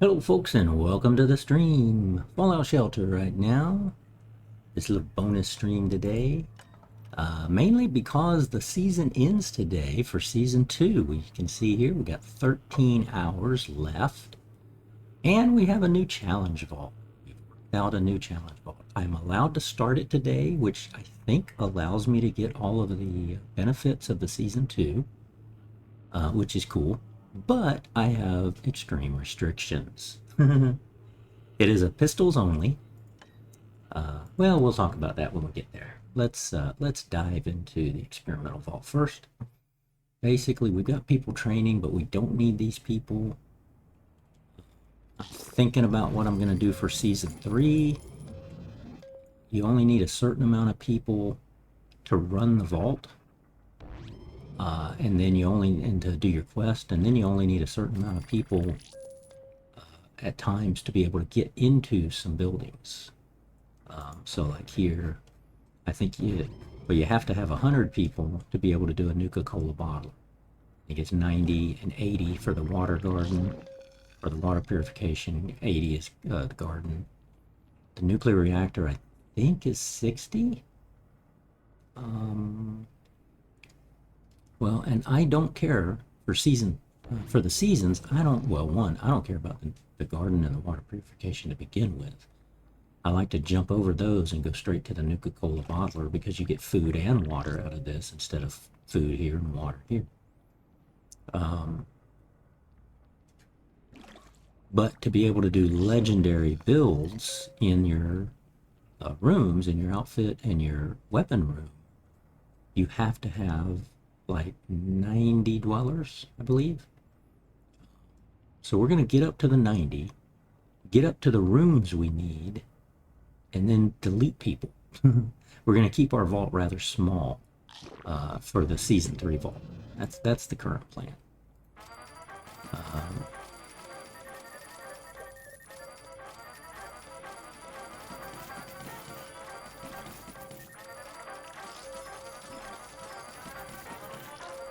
Hello folks and welcome to the stream. Fallout Shelter right now. This little bonus stream today. Mainly because the season ends today for season 2. You can see here we got 13 hours left. And we have a new challenge vault. We've worked out a new challenge vault. I'm allowed to start it today, which I think allows me to get all of the benefits of the season 2, which is cool. But I have extreme restrictions. It is a pistols only. Well, we'll talk about that when we get there. Let's dive into the experimental vault first. Basically, we've got people training, but we don't need these people. I'm thinking about what I'm going to do for season 3. You only need a certain amount of people to run the vault, and then and to do your quest, and then you only need a certain amount of people at times to be able to get into some buildings. So like here, I think you have to have 100 people to be able to do a Nuka-Cola bottle. I think it's 90 and 80 for the water garden, or the water purification. 80 is the garden. The nuclear reactor, I think, is 60. Well, and I don't care for the seasons. I don't care about the garden and the water purification to begin with. I like to jump over those and go straight to the Nuka-Cola bottler because you get food and water out of this instead of food here and water here. But to be able to do legendary builds in your rooms, in your outfit and your weapon room, you have to have like 90 dwellers, I believe. So we're going to get up to the 90, get up to the rooms we need, and then delete people. We're going to keep our vault rather small for the season 3 vault. That's the current plan.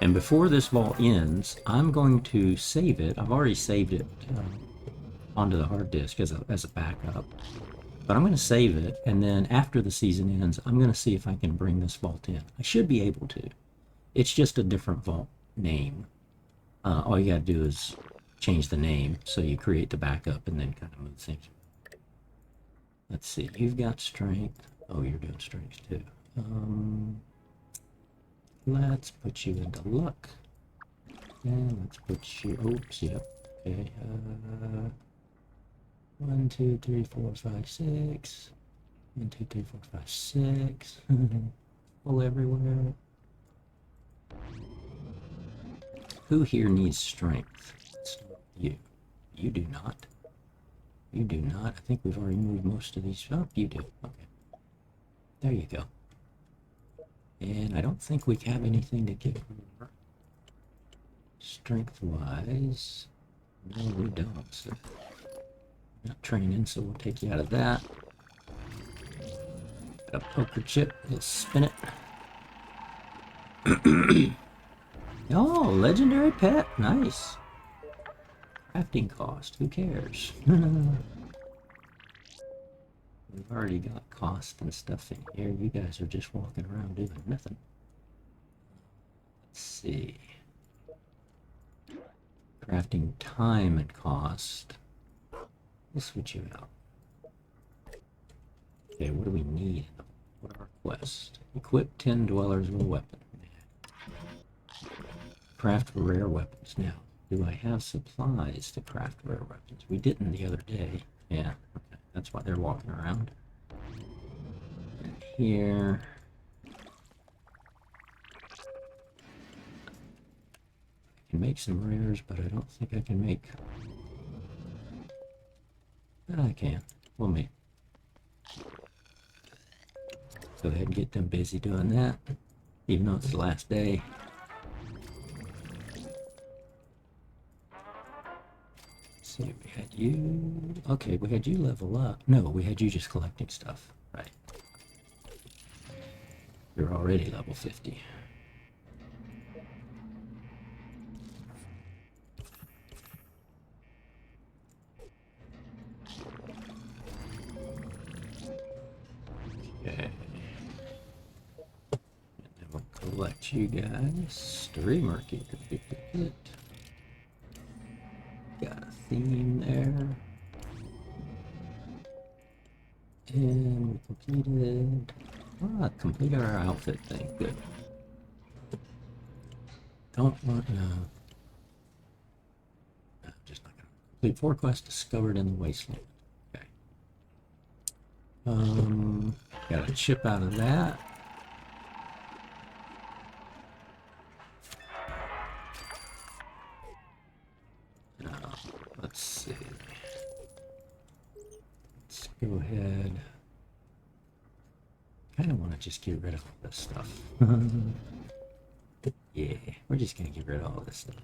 And before this vault ends, I'm going to save it. I've already saved it onto the hard disk as a backup. But I'm going to save it, and then after the season ends, I'm going to see if I can bring this vault in. I should be able to. It's just a different vault name. All you got to do is change the name, so you create the backup and then kind of move things. Let's see. You've got strength. Oh, you're doing strength too. Let's put you into luck. And let's put you... Oops, yep. Okay. 1, 2, 3, 4, 5, 6. 1, 2, 3, 4, 5, 6. All everywhere. Who here needs strength? It's you. You do not. You do not. I think we've already moved most of these. Oh, you do. Okay. There you go. And I don't think we have anything to give her strength-wise. No, we don't. So not training, so we'll take you out of that. Got a poker chip. Let's spin it. Oh, legendary pet. Nice. Crafting cost. Who cares? We've already got cost and stuff in here. You guys are just walking around doing nothing. Let's see. Crafting time and cost. We'll switch you out. Okay, what do we need? What are our quests? Equip 10 dwellers with a weapon. Craft rare weapons. Now, do I have supplies to craft rare weapons? We didn't the other day. Yeah, okay. That's why they're walking around. And here. I can make some rares, but I don't think I can make... I can. We'll make. Go ahead and get them busy doing that, even though it's the last day. Let's see, we had you... Okay, we had you level up. No, we had you just collecting stuff. Right. You're already level 50. Get you guys. Story market. Got a theme there. And we completed our outfit thing. Good. Don't want no. Just not gonna complete 4 quests discovered in the wasteland. Okay. Got a chip out of that. Let's see. Let's go ahead. Kind of want to just get rid of all this stuff. Yeah, we're just gonna get rid of all this stuff.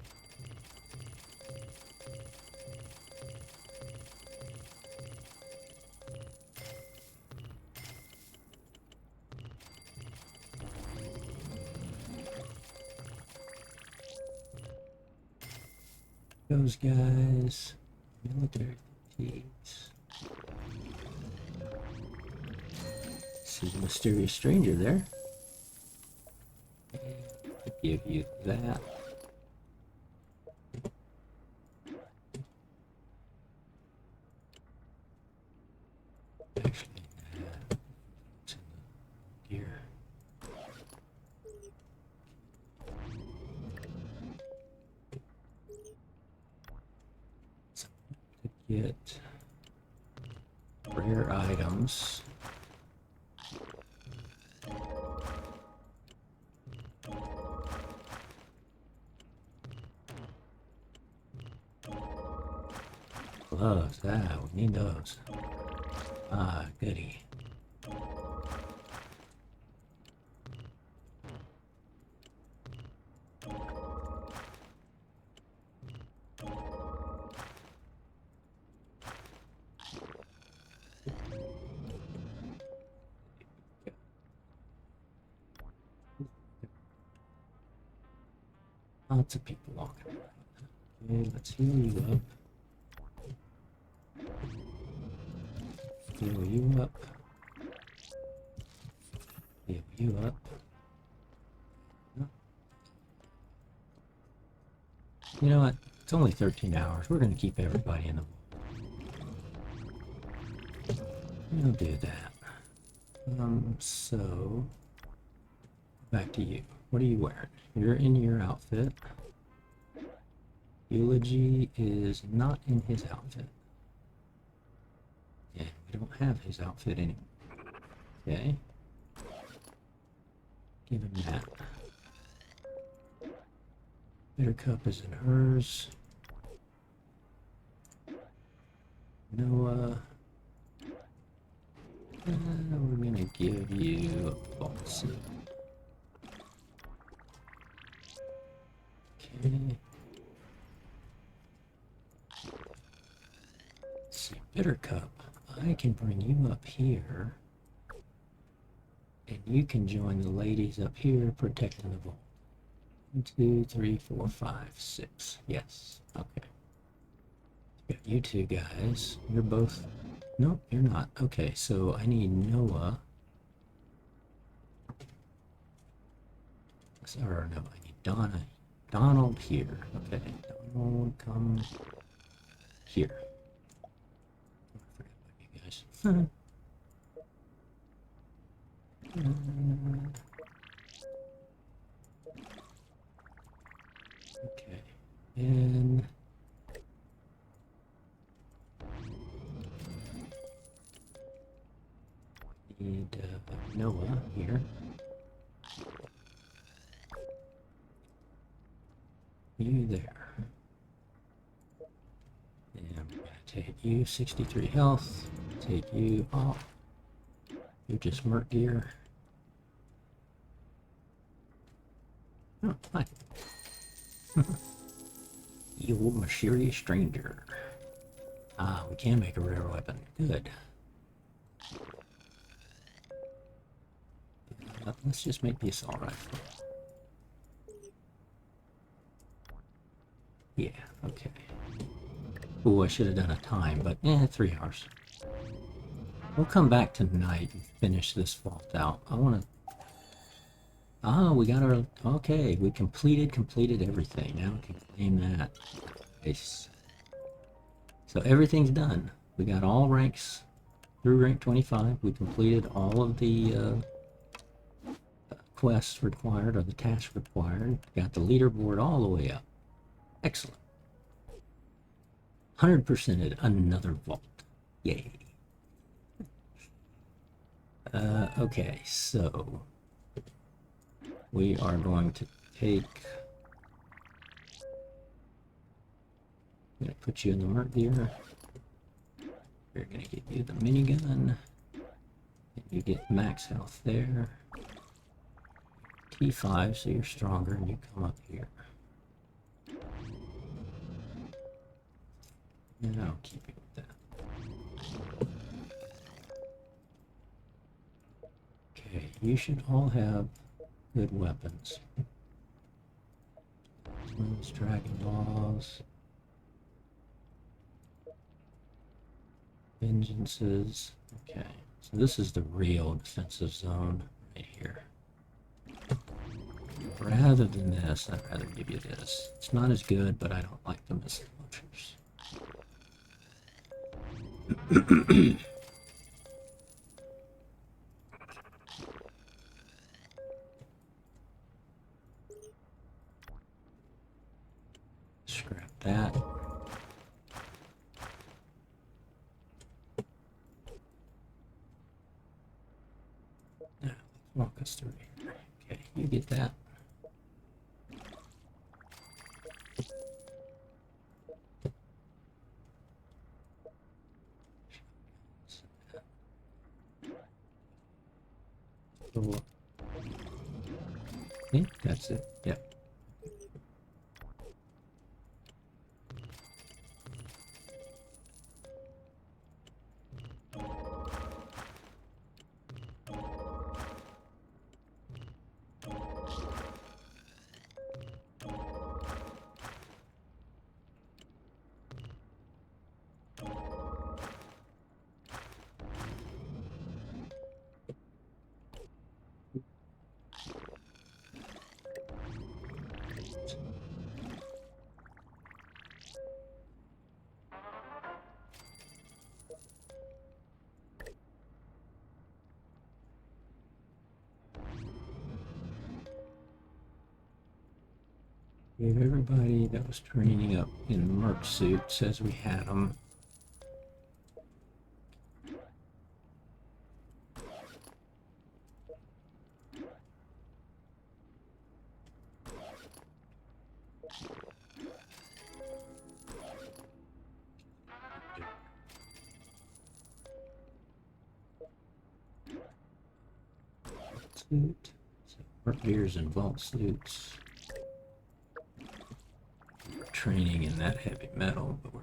Those guys, military fatigues. See the mysterious stranger there. Give you that. Actually, it's in the gear. So, to get rare items. Gloves, we need those. Ah, goody. Lots of people walking around. Okay, let's heal you up. Heal you up. Heal you up. You know what? It's only 13 hours. We're going to keep everybody in the vault. We'll do that. So back to you. What are you wearing? You're in your outfit. Eulogy is not in his outfit. Yeah, we don't have his outfit anymore. Okay. Give him that. Buttercup is in hers. Noah. We're gonna give you a vault suit. Okay. Let's see, Buttercup. I can bring you up here, and you can join the ladies up here protecting the vault. 1, 2, 3, 4, 5, 6. Yes. Okay. Got you two guys. You're both. Nope, you're not. Okay, so I need Noah. Or no, I need Donna. Donald here. Okay, Donald, come here. I forgot about you guys. Okay, and need Noah here. You there. And I'm gonna take you 63 health. Take you off. You're just merc gear. Oh, hi. You old mysterious stranger. Ah, we can make a rare weapon. Good. Let's just make the assault rifle. Yeah, okay. Oh, I should have done a time, but 3 hours. We'll come back tonight and finish this vault out. I want to Ah, we got our, okay, we completed everything. Now we can claim that. Nice. So everything's done. We got all ranks through rank 25. We completed all of the quests required, or the tasks required. Got the leaderboard all the way up. Excellent. 100%ed another vault. Yay. Okay, so we are going to take, I'm going to put you in the merc gear. We're going to give you the minigun. And you get max health there. T5, so you're stronger, and you come up here. And I'll keep you with that. Okay, you should all have good weapons. Twins, dragon balls, vengeances. Okay, so this is the real defensive zone right here. Rather than this, I'd rather give you this. It's not as good, but I don't like the missile launchers. Scrap that. Now, walk us through here. Okay, you get that. Cool. I think that's it. Yep. Gave everybody that was training up in merc suits as we had them. Suit. So merc gears and vault suits. Training in that heavy metal, but we're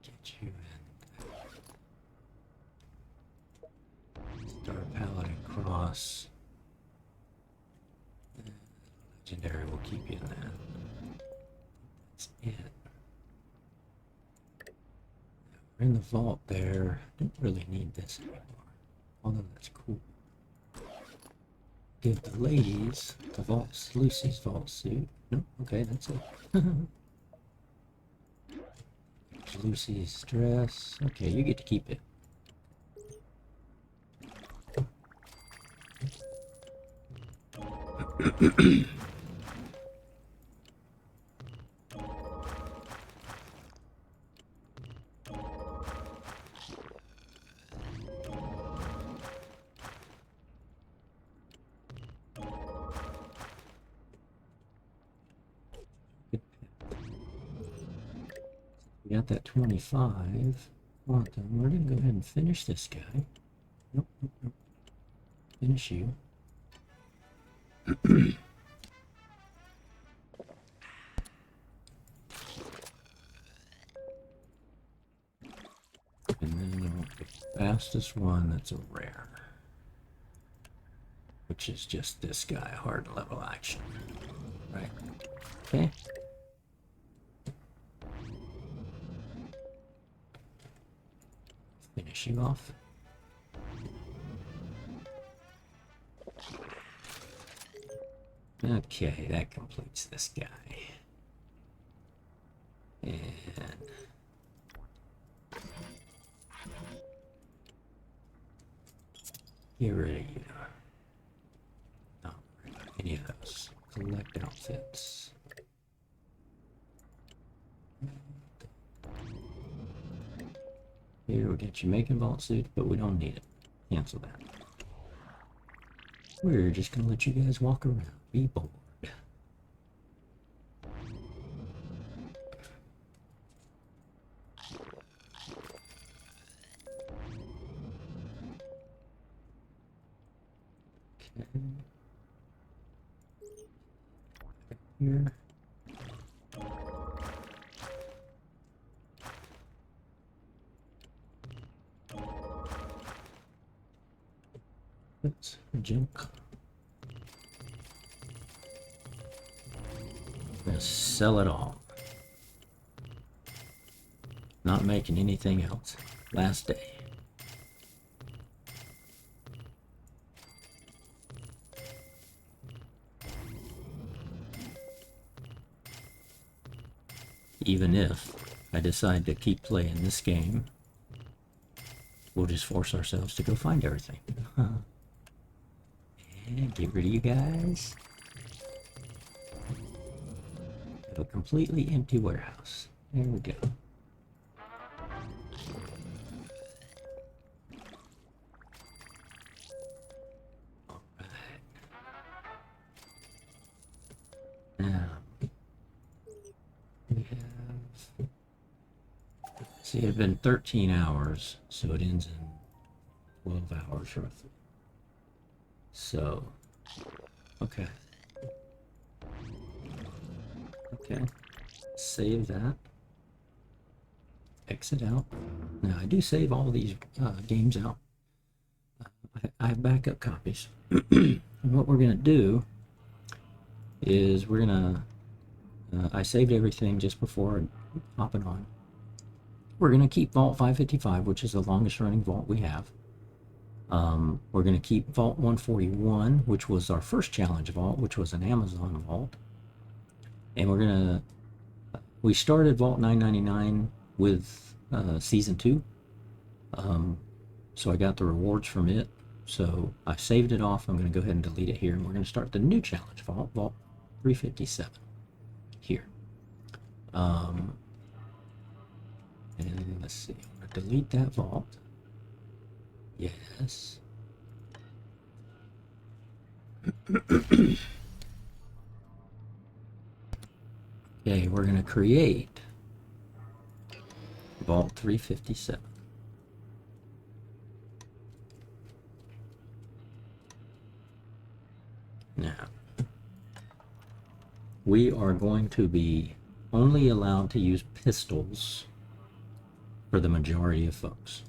get you in. Star Paladin Cross. Legendary will keep you in that. That's it. We're in the vault there. Don't really need this anymore. Although that's cool. Give the ladies the vault, Lucy's vault suit. No, okay, that's it. Lucy's dress. Okay, you get to keep it. We got that 25. Well, then we're gonna go ahead and finish this guy. Nope, nope, nope. Finish you. And then the fastest one that's a rare, which is just this guy, hard level action. Right. Okay. Finish you off. Okay, that completes this guy. And get rid of you. Not any of those. Collect outfits. Here we got you making vault suit, but we don't need it. Cancel that. We're just gonna let you guys walk around. Be bored. Okay. Here. That's junk. I'm gonna sell it all. Not making anything else. Last day. Even if I decide to keep playing this game, we'll just force ourselves to go find everything. And get rid of you guys. Have a completely empty warehouse. There we go. Alright. Now, we have... See, it had been 13 hours, so it ends in 12 hours roughly. So, okay. Okay, save that. Exit out. Now, I do save all these games out. I have backup copies. And what we're going to do is we're going to... I saved everything just before hopping on. We're going to keep Vault 555, which is the longest running vault we have. We're going to keep Vault 141, which was our first challenge vault, which was an Amazon vault. And we're going to... We started Vault 999 with Season 2. So I got the rewards from it. So I saved it off. I'm going to go ahead and delete it here. And we're going to start the new challenge vault, Vault 357, here. And let's see. I'm going to delete that vault. Yes. Okay, we're going to create Vault 357. Now, we are going to be only allowed to use pistols for the majority of folks.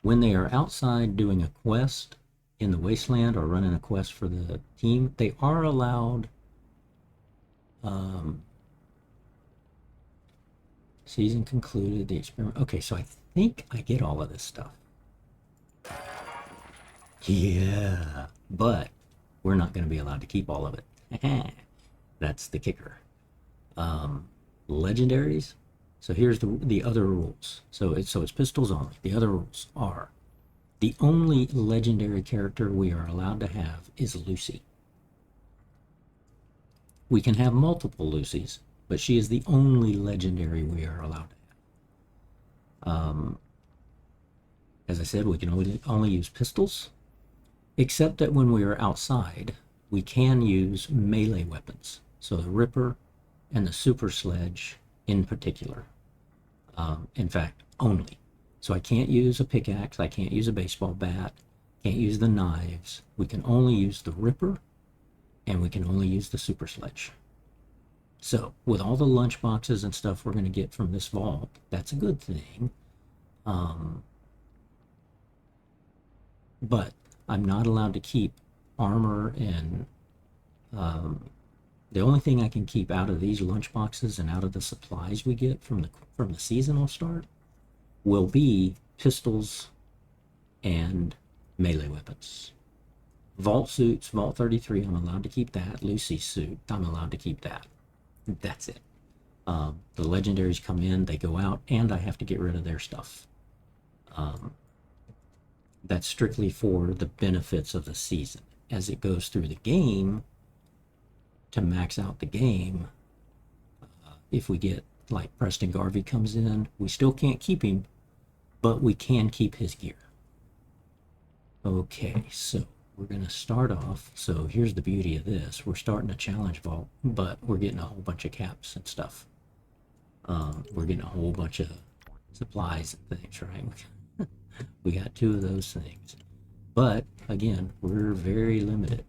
When they are outside doing a quest in the wasteland or running a quest for the team, they are allowed season concluded, the experiment. Okay, so I think I get all of this stuff. Yeah, but we're not going to be allowed to keep all of it. That's the kicker. Legendaries. So here's the other rules. So it's pistols only. The other rules are the only legendary character we are allowed to have is Lucy. We can have multiple Lucys, but she is the only legendary we are allowed to have. As I said, we can only use pistols, except that when we are outside, we can use melee weapons. So the Ripper and the Super Sledge in particular. In fact, only. So I can't use a pickaxe, I can't use a baseball bat, can't use the knives. We can only use the Ripper, and we can only use the Super Sledge. So, with all the lunch boxes and stuff we're going to get from this vault, that's a good thing. But I'm not allowed to keep armor and... the only thing I can keep out of these lunch boxes and out of the supplies we get from the seasonal start will be pistols, and melee weapons. Vault suits, Vault 33, I'm allowed to keep that. Lucy's suit, I'm allowed to keep that. That's it. The legendaries come in, they go out, and I have to get rid of their stuff. That's strictly for the benefits of the season. As it goes through the game, to max out the game, if we get, like Preston Garvey comes in, we still can't keep him, but we can keep his gear. Okay, so we're going to start off. So here's the beauty of this. We're starting a challenge vault, but we're getting a whole bunch of caps and stuff. We're getting a whole bunch of supplies and things, right? We got 2 of those things. But, again, we're very limited.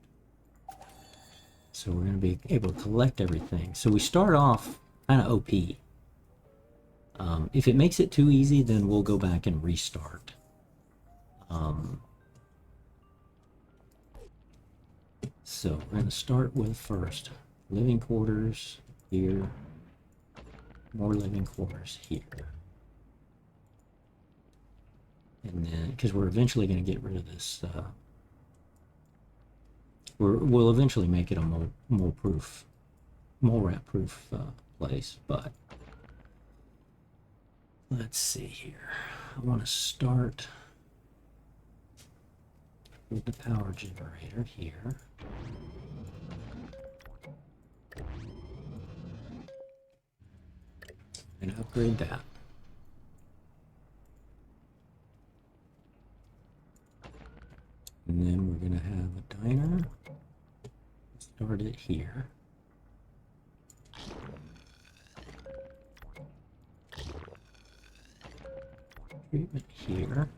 So we're going to be able to collect everything. So we start off kind of OP. If it makes it too easy, then we'll go back and restart. So we're going to start with first living quarters here, more living quarters here. And then, because we're eventually going to get rid of this, we'll eventually make it a mole rat proof place, but let's see here. I want to start with the power generator here. And upgrade that. And then we're going to have a diner. Start it here. Treatment here.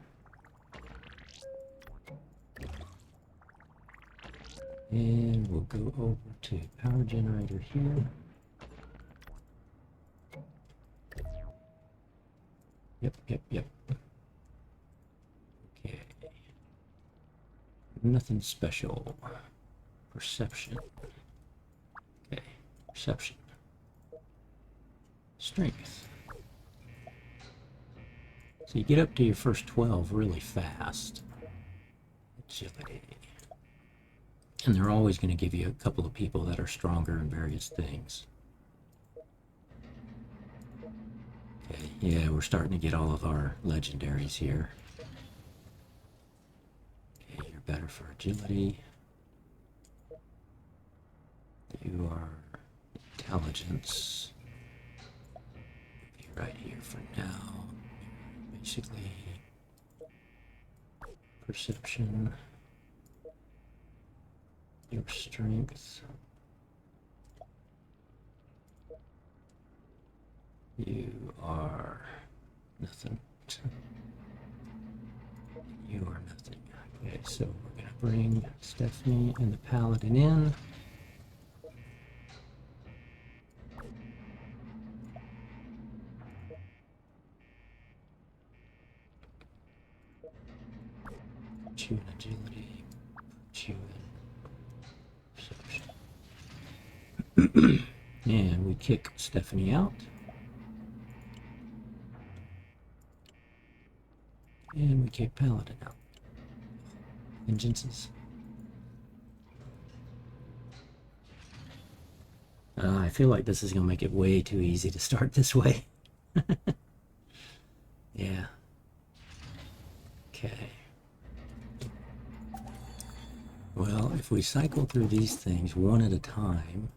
And we'll go over to power generator here. Yep. Okay. Nothing special. Perception. Okay. Perception. Strength. So you get up to your first 12 really fast. Agility. And they're always going to give you a couple of people that are stronger in various things. Okay, yeah, we're starting to get all of our legendaries here. Okay, you're better for agility. You are intelligence. Be right here for now. Basically, perception. Your strength. You are nothing. You are nothing. Okay, so we're gonna bring Stephanie and the Paladin in. Put you in agility. Put you in perception. And we kick Stephanie out. And we kick Paladin out. Vengeances. I feel like this is going to make it way too easy to start this way. Yeah. Okay. Well, if we cycle through these things one at a time...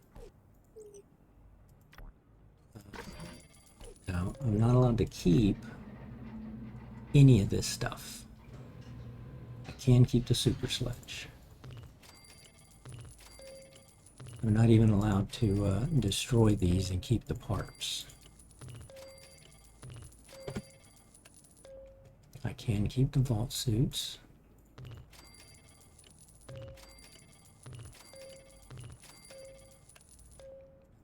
Now, I'm not allowed to keep any of this stuff. I can keep the super sledge. I'm not even allowed to destroy these and keep the parts. I can keep the vault suits.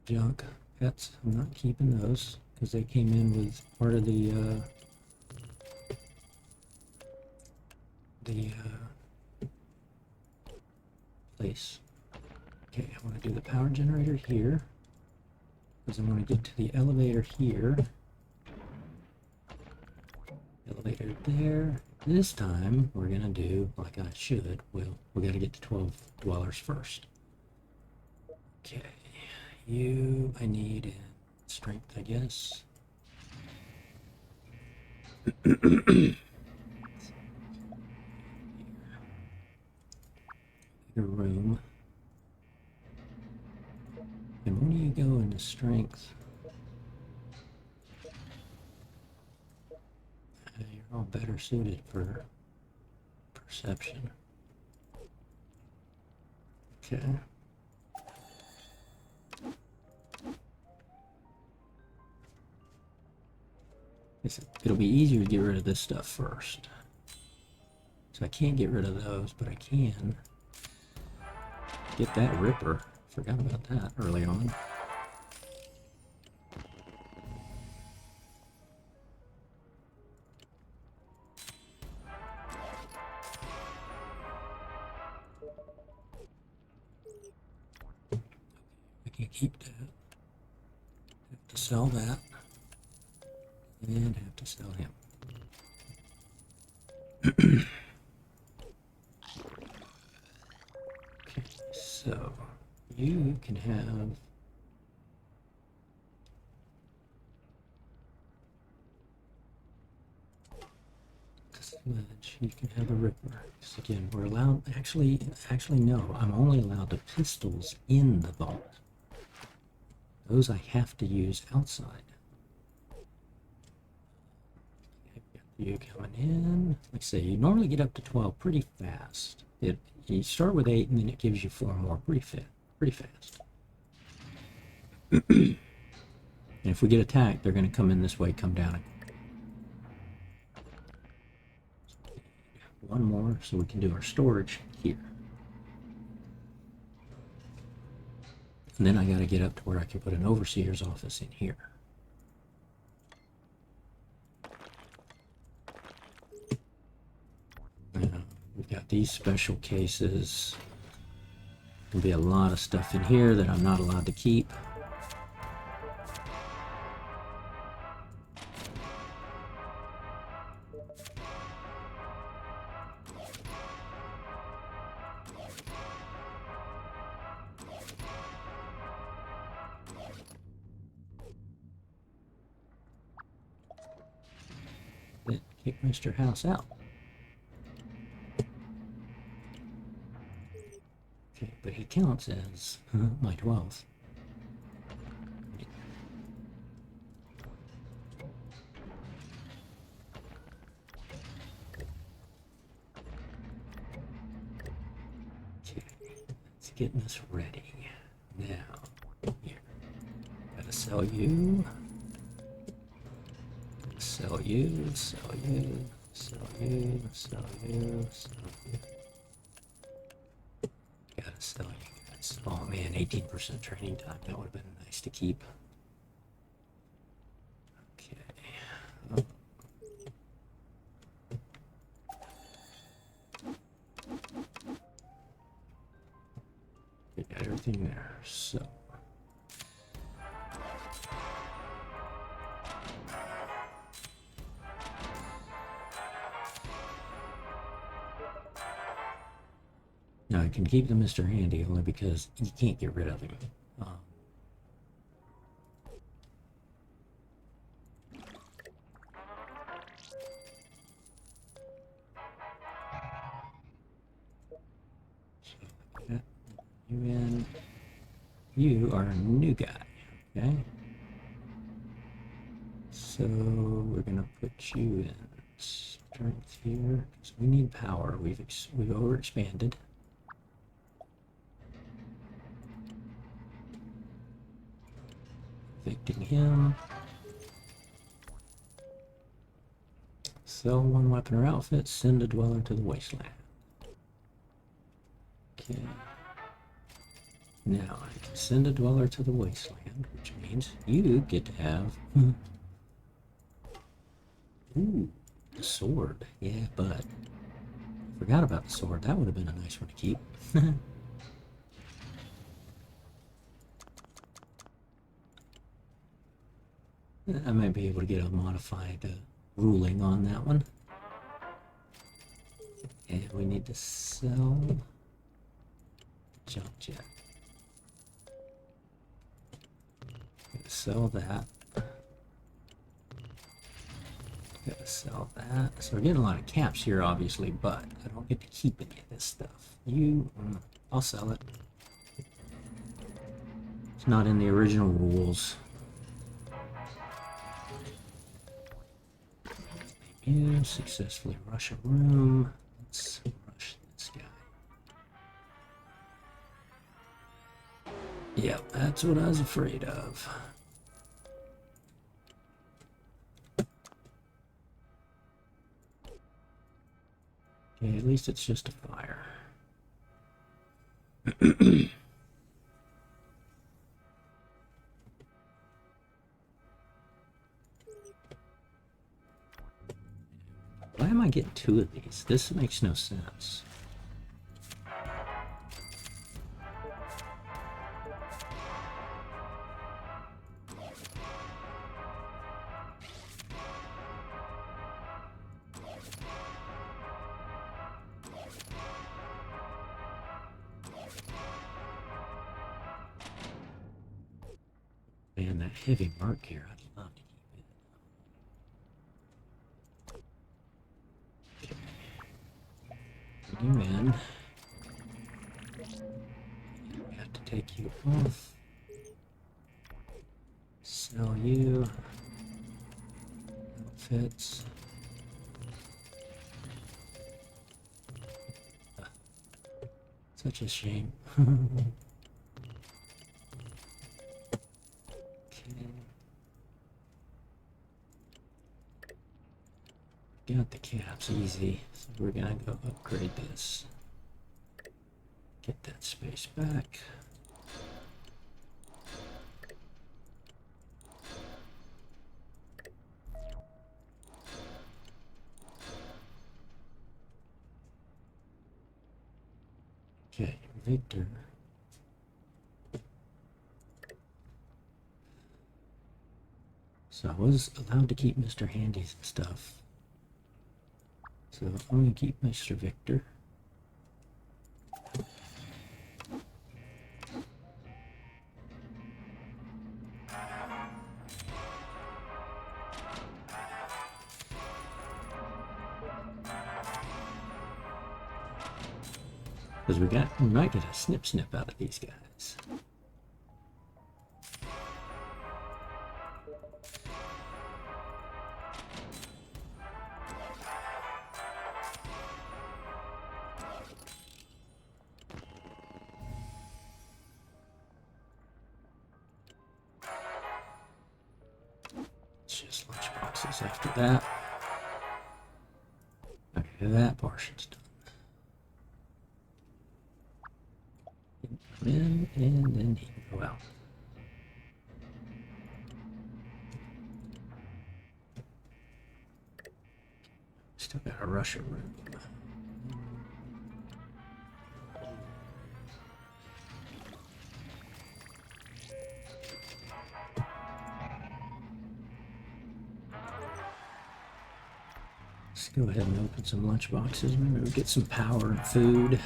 Junk pets, I'm not keeping those because they came in with part of the place. Okay, I want to do the power generator here because I want to get to the elevator here. Later there. This time we're gonna do like I should. Well, we gotta get to 12 dwellers first. Okay, you I need in strength, I guess. Bigger room. And when do you go into strength? You're all better suited for perception. Okay. It'll be easier to get rid of this stuff first. So I can't get rid of those, but I can get that Ripper. Forgot about that early on. I can keep that. Have to sell that. And have to sell him. Okay, so you can have the sledge. You can have the Ripper. Because again, we're allowed. Actually, no. I'm only allowed the pistols in the vault. Those I have to use outside. You coming in. Like I say, you normally get up to 12 pretty fast. You start with 8 and then it gives you 4 more pretty fast. And if we get attacked, they're going to come in this way, come down. One more so we can do our storage here. And then I got to get up to where I can put an overseer's office in here. We've got these special cases. There'll be a lot of stuff in here that I'm not allowed to keep. Then kick Mr. House out. Okay, but he counts as my 12th. Okay, let's get this ready. Now, here. Gotta sell you. Sell you, sell you, sell you, sell you, sell you. Gotta sell you guys. Oh man, 18% training time. That would have been nice to keep. Okay. Oh. We got everything there. So. Now I can keep the Mr. Handy only because you can't get rid of him. So that you in. You are a new guy, okay? So we're gonna put you in strength here because we need power. We've overexpanded. Evicting him. Sell one weapon or outfit. Send a dweller to the wasteland. Okay. Now I can send a dweller to the wasteland, which means you get to have. Ooh, the sword. Yeah, but forgot about the sword. That would have been a nice one to keep. I might be able to get a modified ruling on that one. And we need to sell the junk jet. Sell that. Gotta sell that. So we're getting a lot of caps here, obviously, but I don't get to keep any of this stuff. I'll sell it. It's not in the original rules. Yeah, successfully rush a room. Let's rush this guy. Yep, that's what I was afraid of. Okay, at least it's just a fire. Why am I getting two of these? This makes no sense. Man, that heavy mark here, I'd love to keep it. Okay. You in. We have to take you off. Sell you. Outfits. Such a shame. Got the caps easy, so we're gonna go upgrade this. Get that space back. Okay, Victor. So I was allowed to keep Mr. Handy's and stuff. So I'm going to keep Mr. Victor. Because we might get a snip out of these guys. After that, okay, that portion's done. Come in, and then he can go out. Still got a Russia room. Let's go ahead and open some lunch boxes. Maybe we'll get some power and food.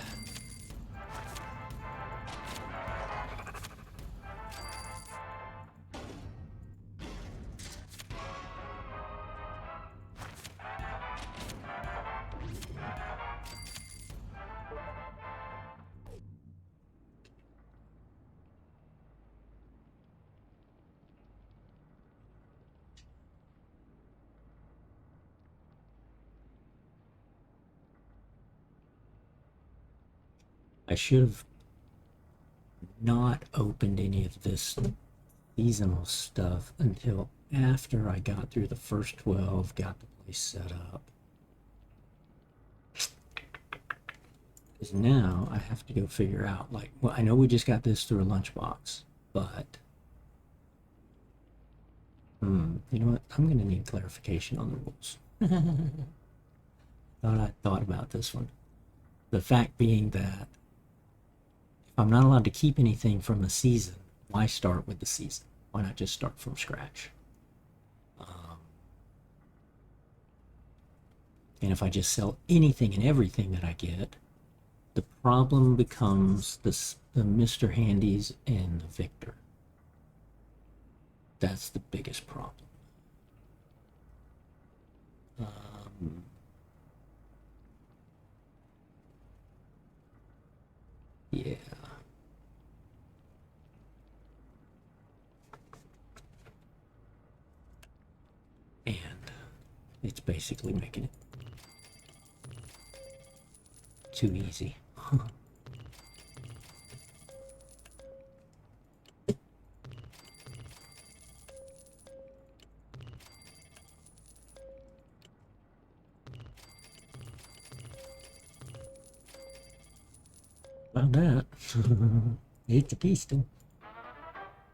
I should have not opened any of this seasonal stuff until after I got through the first 12, got the place set up. Because now I have to go figure out, like, well, I know we just got this through a lunchbox, but you know what? I'm going to need clarification on the rules. I thought about this one. The fact being that if I'm not allowed to keep anything from the season, why start with the season? Why not just start from scratch? And if I just sell anything and everything that I get, the problem becomes the Mr. Handies and the Victor. That's the biggest problem. Yeah. And it's basically making it too easy. About that. It's a pistol.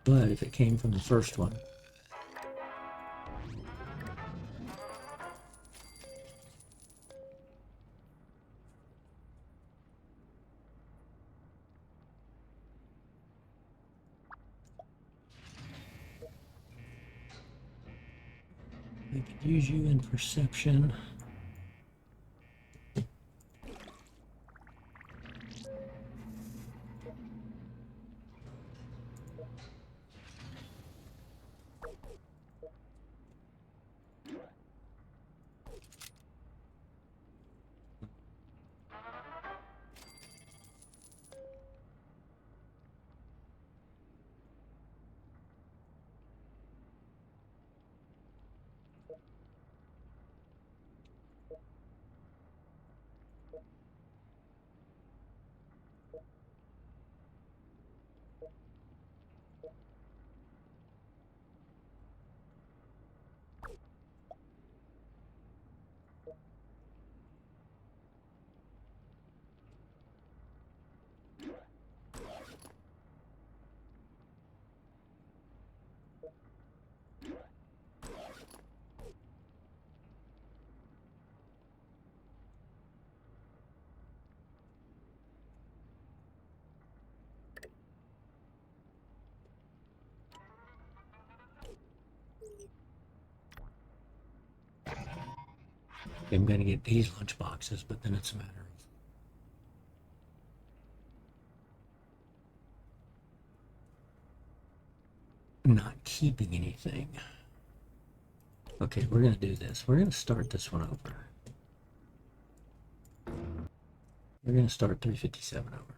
But if it came from the first one, I could use you in perception. I'm going to get these lunch boxes, but then it's a matter of not keeping anything. Okay, we're going to do this. We're going to start this one over. We're going to start 357 over.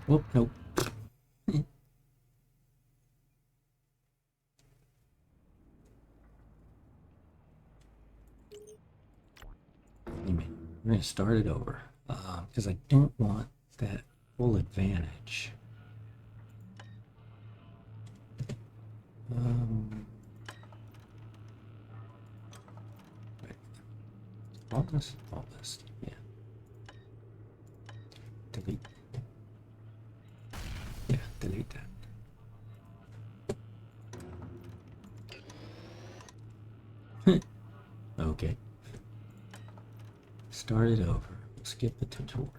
Whoop, nope. We're going to start it over because I don't want that full advantage. Right. All this, yeah. Delete. Yeah, delete that. Okay. Start it over. Skip the tutorial.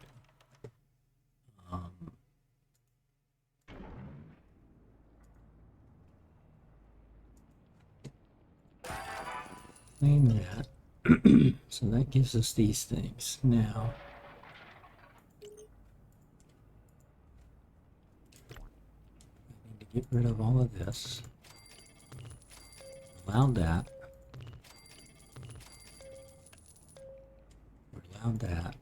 Claim that. So that gives us these things. Now, I need to get rid of all of this. Allow that. Allow that.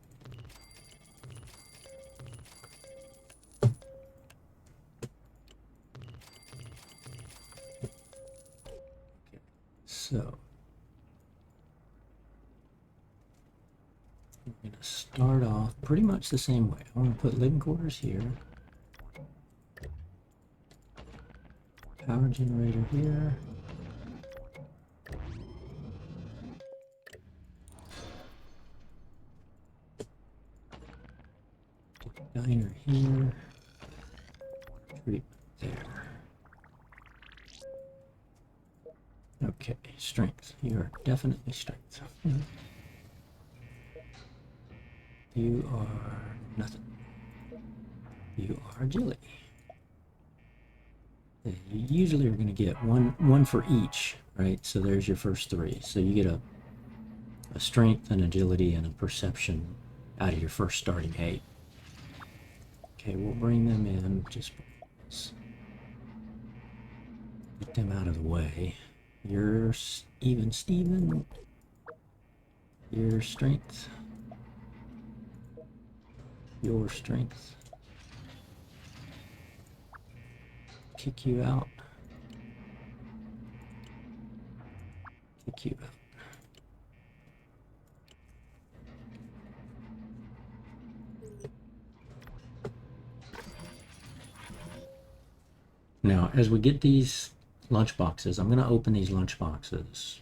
Okay, so we're going to start off pretty much the same way. I want to put living quarters here. Power generator here. Diner here. Treatment there. Okay, strength. You are definitely strength. You are nothing. You are agility. You usually are going to get one for each, right? So there's your first three. So you get a strength, an agility, and a perception out of your first starting 8. Okay, we'll bring them in. Just get them out of the way. Your even Steven. Your strength. Your strength. Kick you out. Kick you out. Now, as we get these lunch boxes, I'm going to open these lunch boxes.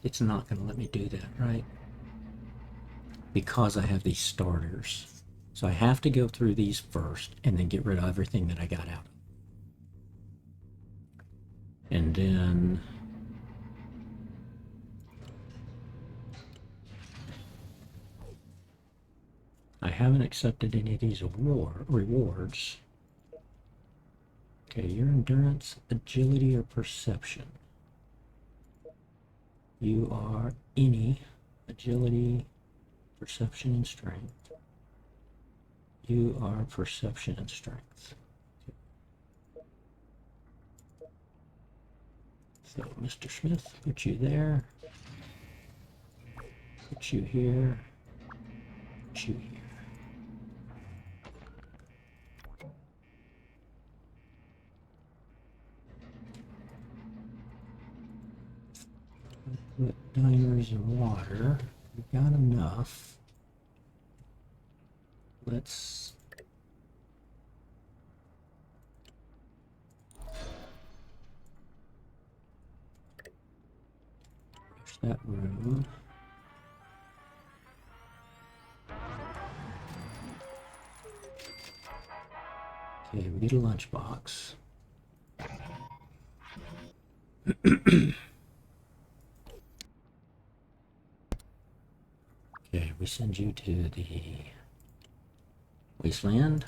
It's not going to let me do that, right? Because I have these starters. So I have to go through these first and then get rid of everything that I got out. And then I haven't accepted any of these rewards. Okay, your endurance, agility, or perception. You are any agility, perception, and strength. You are perception and strength. So, Mr. Smith, put you there. Put you here. Put you here. Put diners and water. We've got enough. Let's brush that room. Okay, we need a lunchbox. Okay, we send you to the wasteland.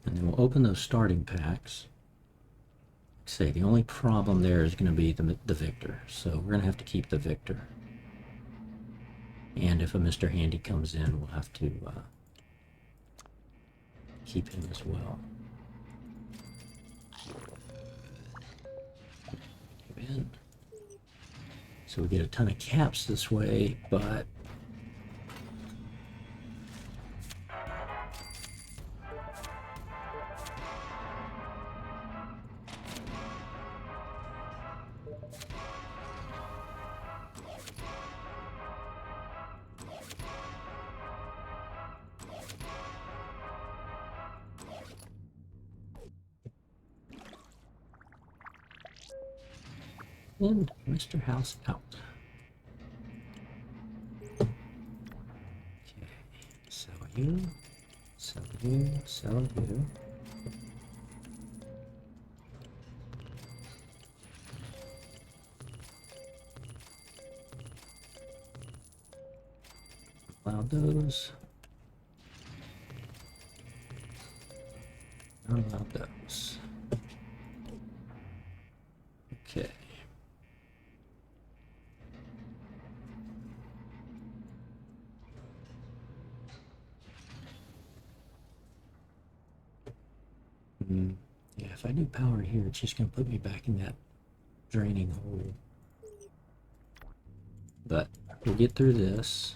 And then we'll open those starting packs. Like I say, the only problem there is going to be the Victor. So we're going to have to keep the Victor. And if a Mr. Handy comes in, we'll have to keep him as well. In. So we get a ton of caps this way, but and Mr. House out. Okay, sell you, sell you, sell you. Allow those. Unload those. Okay. Yeah, if I do power here, it's just going to put me back in that draining hole. But we'll get through this.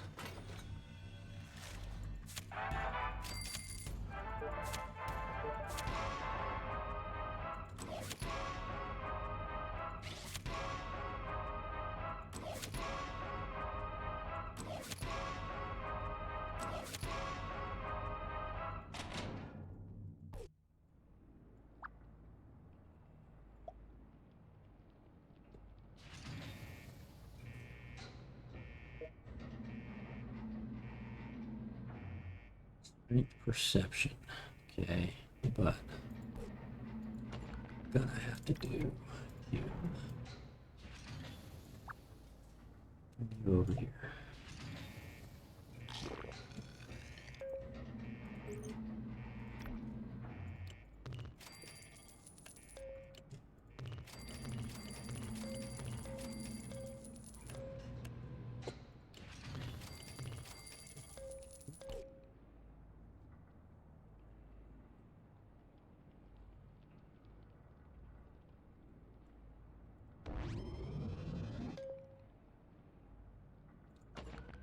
Perception. Okay, but gonna have to do you over here.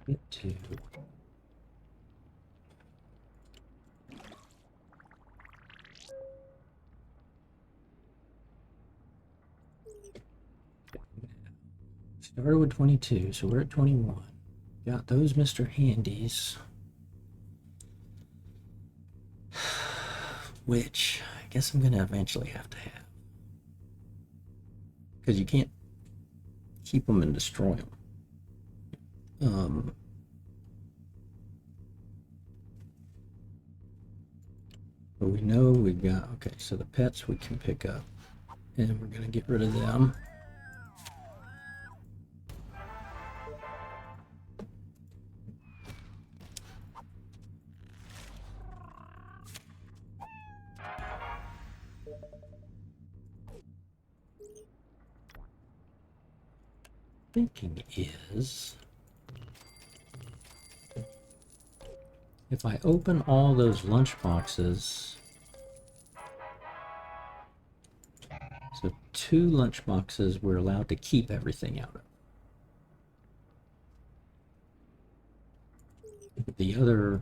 Get to. Started with 22, so we're at 21. Got those Mr. Handies. Which I guess I'm gonna eventually have to have. Because you can't keep them and destroy them. But we know we've got, okay, so the pets we can pick up. And we're gonna get rid of them. Thinking is, if I open all those lunch boxes, so 2 lunch boxes we're allowed to keep everything out of. The other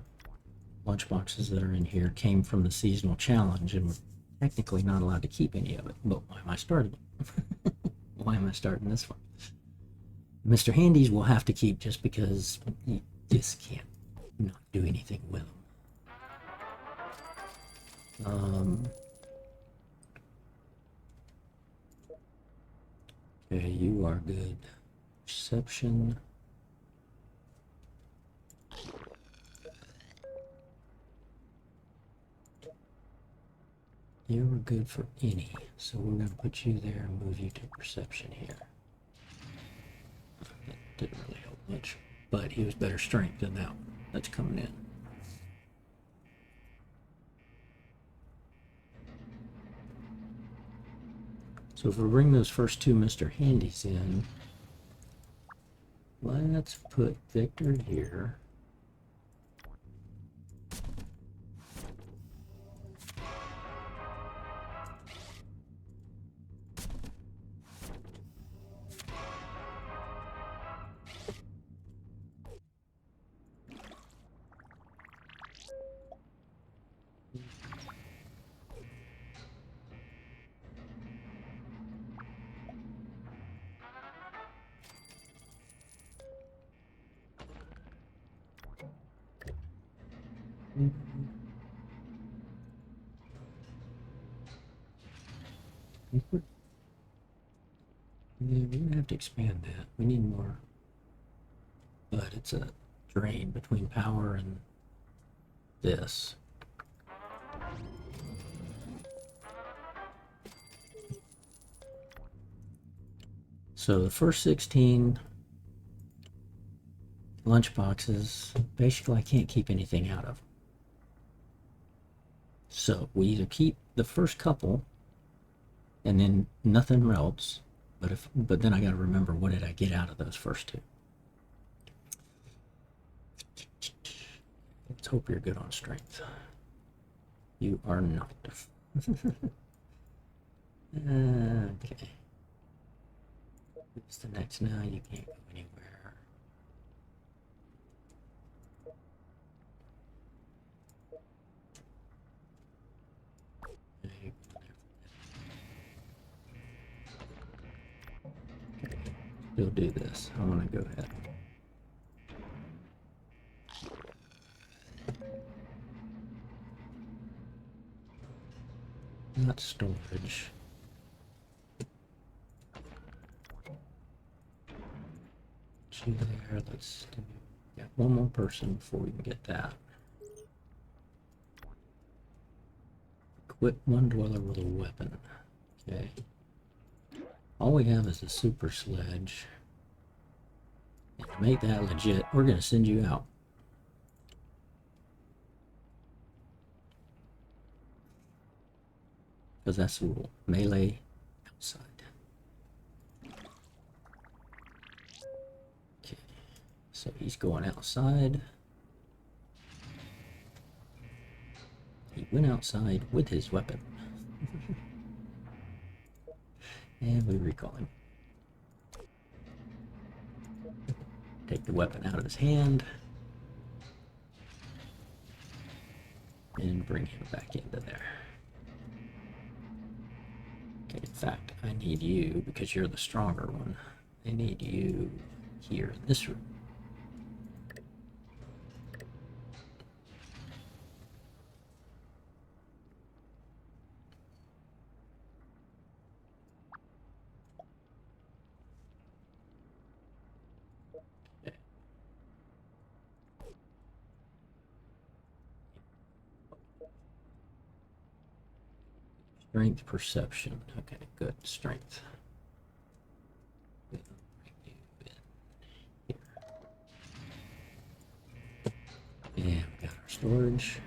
lunch boxes that are in here came from the seasonal challenge, and we're technically not allowed to keep any of it. But why am I starting? Why am I starting this one? Mr. Handies will have to keep just because you just can't not do anything with them. Okay, you are good. Perception. You were good for any, so we're going to put you there and move you to perception here. That didn't really help much, but he was better strength than that one that's coming in. So if we bring those first 2 Mr. Handies in, let's put Victor here. Yeah, we're gonna have to expand that. We need more. But it's a drain between power and this. So the first 16 lunch boxes, basically I can't keep anything out of. So we either keep the first couple and then nothing else, but then I got to remember, what did I get out of those first 2? Let's hope you're good on strength. You are not. Okay. What's the next now? You can't go anywhere. Still do this. I want to go ahead. Not storage. You there. Let's do. Yeah, one more person before we can get that. Equip 1 dweller with a weapon. Okay. All we have is a super sledge. And to make that legit, we're going to send you out. Because that's the rule. Melee outside. Okay. So he's going outside. He went outside with his weapon. And we recall him. Take the weapon out of his hand. And bring him back into there. Okay, in fact, I need you, because you're the stronger one, I need you here in this room. Okay. Strength perception. Okay, good. Strength. And we got our storage.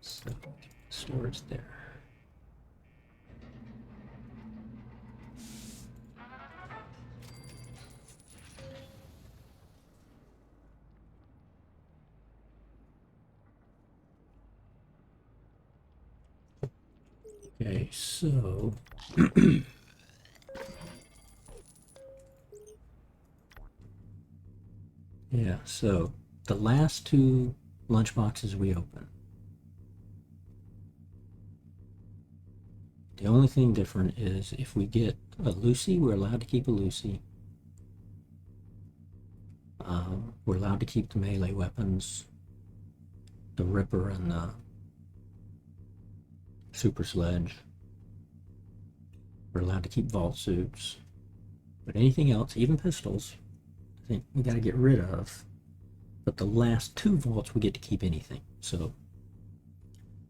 So storage there. Okay, so yeah, so the last two lunchboxes we open, the only thing different is if we get a Lucy, we're allowed to keep a Lucy. We're allowed to keep the melee weapons, the Ripper and the Super Sledge. We're allowed to keep vault suits. But anything else, even pistols, I think we got to get rid of. But the last two vaults, we get to keep anything. So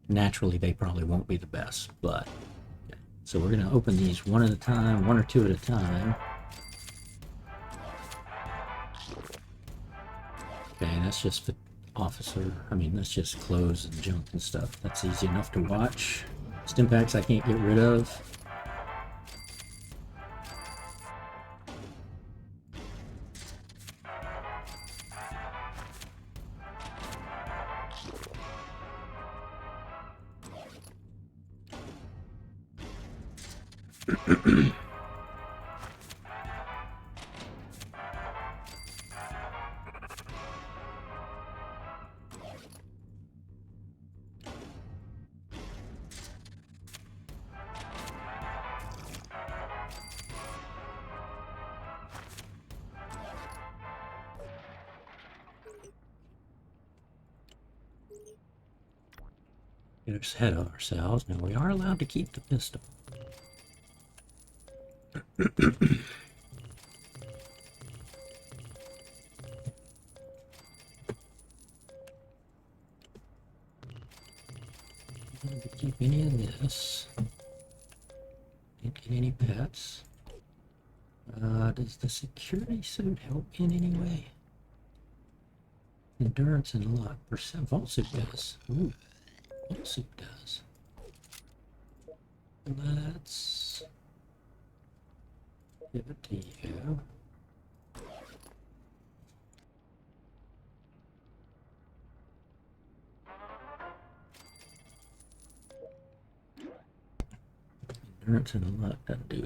naturally, they probably won't be the best. But okay. So we're going to open these one at a time, one or two at a time. Okay, that's just the officer. I mean, that's just clothes and junk and stuff. That's easy enough to watch. Stimpaks I can't get rid of. Get ahead of ourselves. Now we are allowed to keep the pistol. Not to keep any of this. Didn't get any pets. Does the security suit help in any way? Endurance and luck. Percent vault suit does. Ooh, vault suit does. Let's give it to you. Endurance and luck doesn't do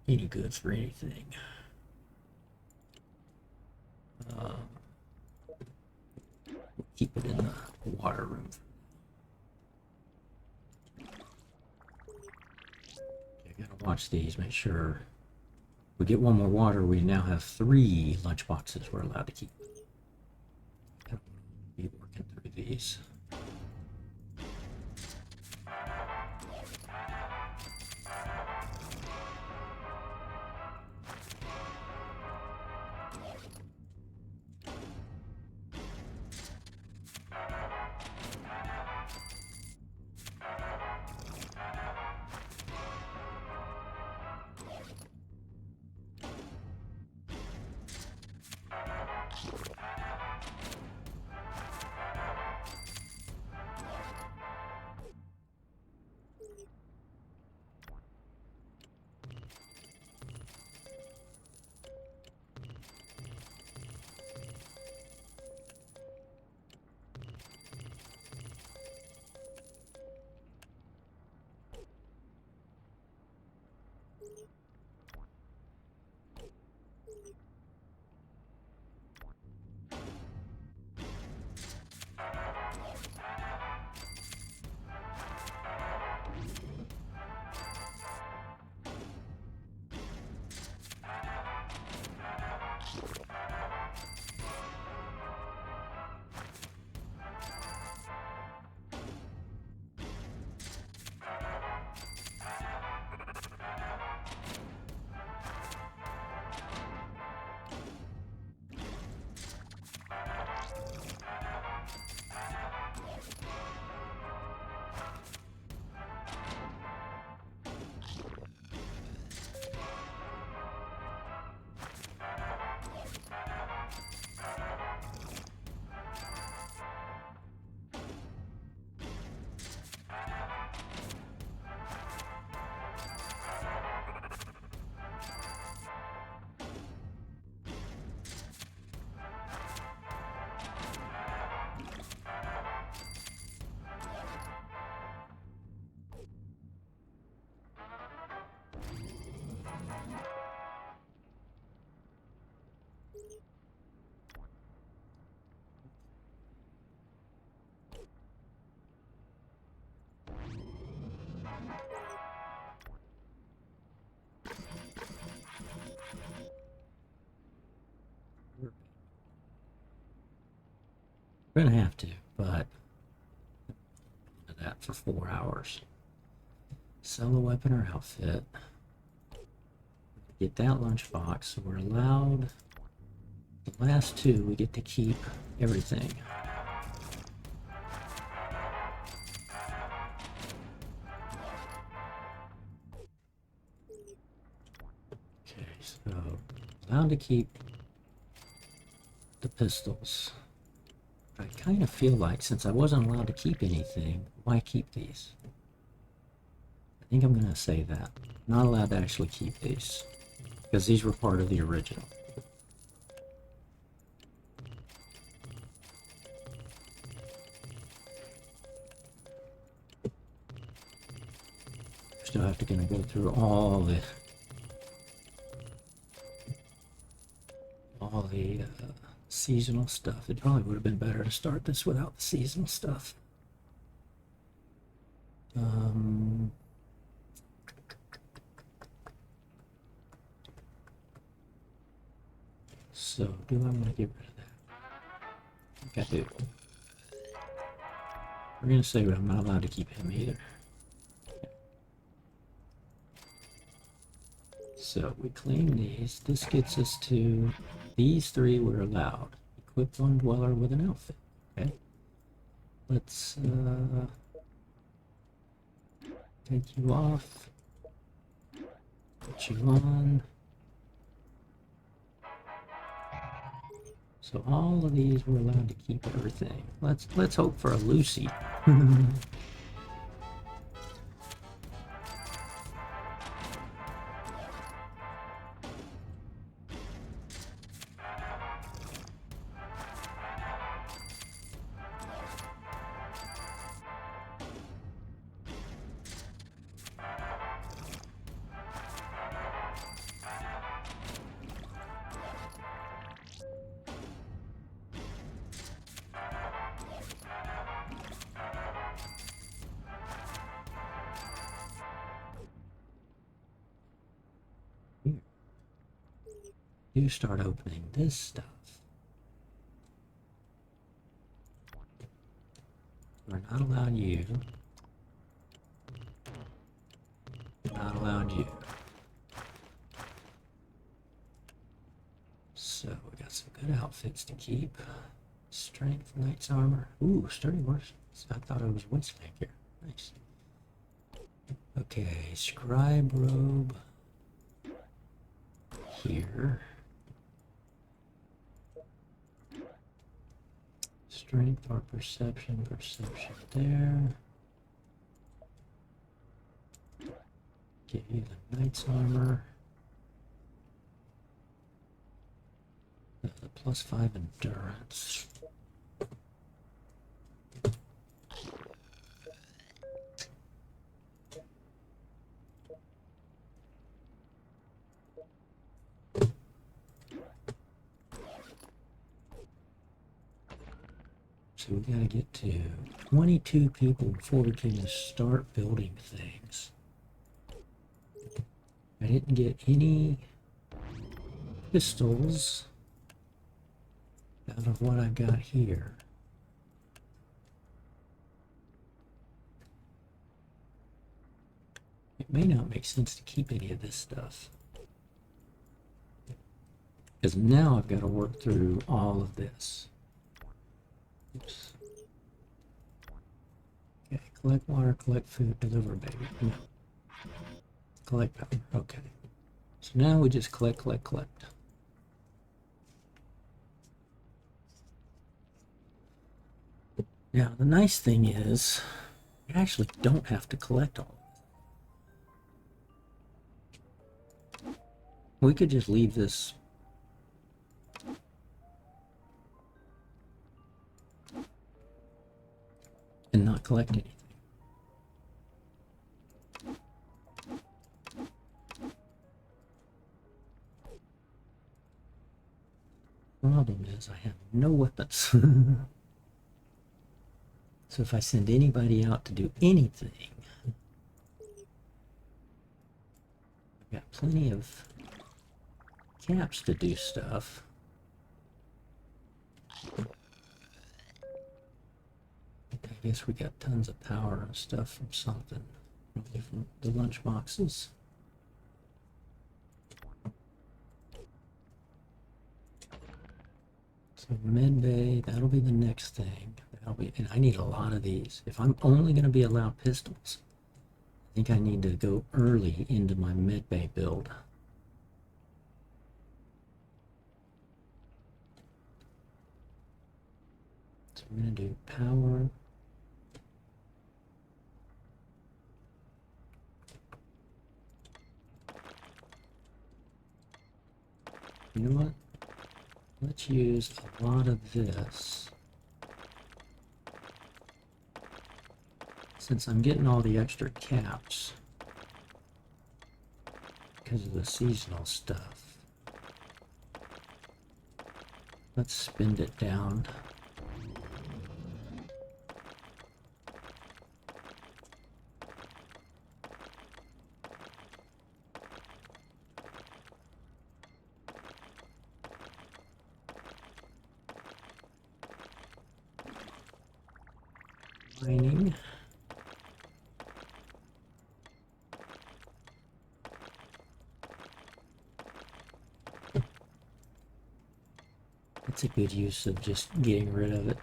any good for anything. Keep it in the water room. I gotta watch these, make sure we get one more water. We now have 3 lunchboxes we're allowed to keep. Gotta be working through these. We're gonna have to, but that for 4 hours. Sell a weapon or outfit. Get that lunchbox, so we're allowed the last two. We get to keep everything. Okay, so allowed to keep the pistols. I kind of feel like since I wasn't allowed to keep anything, why keep these? I think I'm going to say that. Not allowed to actually keep these, because these were part of the original. Still have to go through all the seasonal stuff. It probably would have been better to start this without the seasonal stuff. So, do I want to get rid of that? I think I do. We're going to say I'm not allowed to keep him either. So, we claim these. This gets us to these three we're allowed. Equip one dweller with an outfit. Okay. Let's take you off. Put you on. So all of these we're allowed to keep everything. Let's hope for a Lucy. You start opening this stuff. We're not allowed you. Not allowed you. So we got some good outfits to keep. Strength, knight's armor. Ooh, sturdy horse. I thought it was Winston here. Nice. Okay, scribe robe. Here. Strength or perception there. Give you the knight's armor. The +5 endurance. So we gotta get to 22 people before we can start building things. I didn't get any pistols out of what I've got here. It may not make sense to keep any of this stuff, because now I've got to work through all of this. Oops. Okay, collect water, collect food, deliver baby. No. Collect power. Okay. So now we just collect. Now the nice thing is, you actually don't have to collect all of it. We could just leave this and not collect anything. Problem is I have no weapons. So if I send anybody out to do anything, I've got plenty of caps to do stuff. I guess we got tons of power and stuff from something. Probably from the lunch boxes. So med bay, that'll be the next thing. That'll be, and I need a lot of these. If I'm only going to be allowed pistols, I think I need to go early into my med bay build. So I'm going to do power. You know what? Let's use a lot of this. Since I'm getting all the extra caps because of the seasonal stuff, let's spend it down. Mining. That's a good use of just getting rid of it.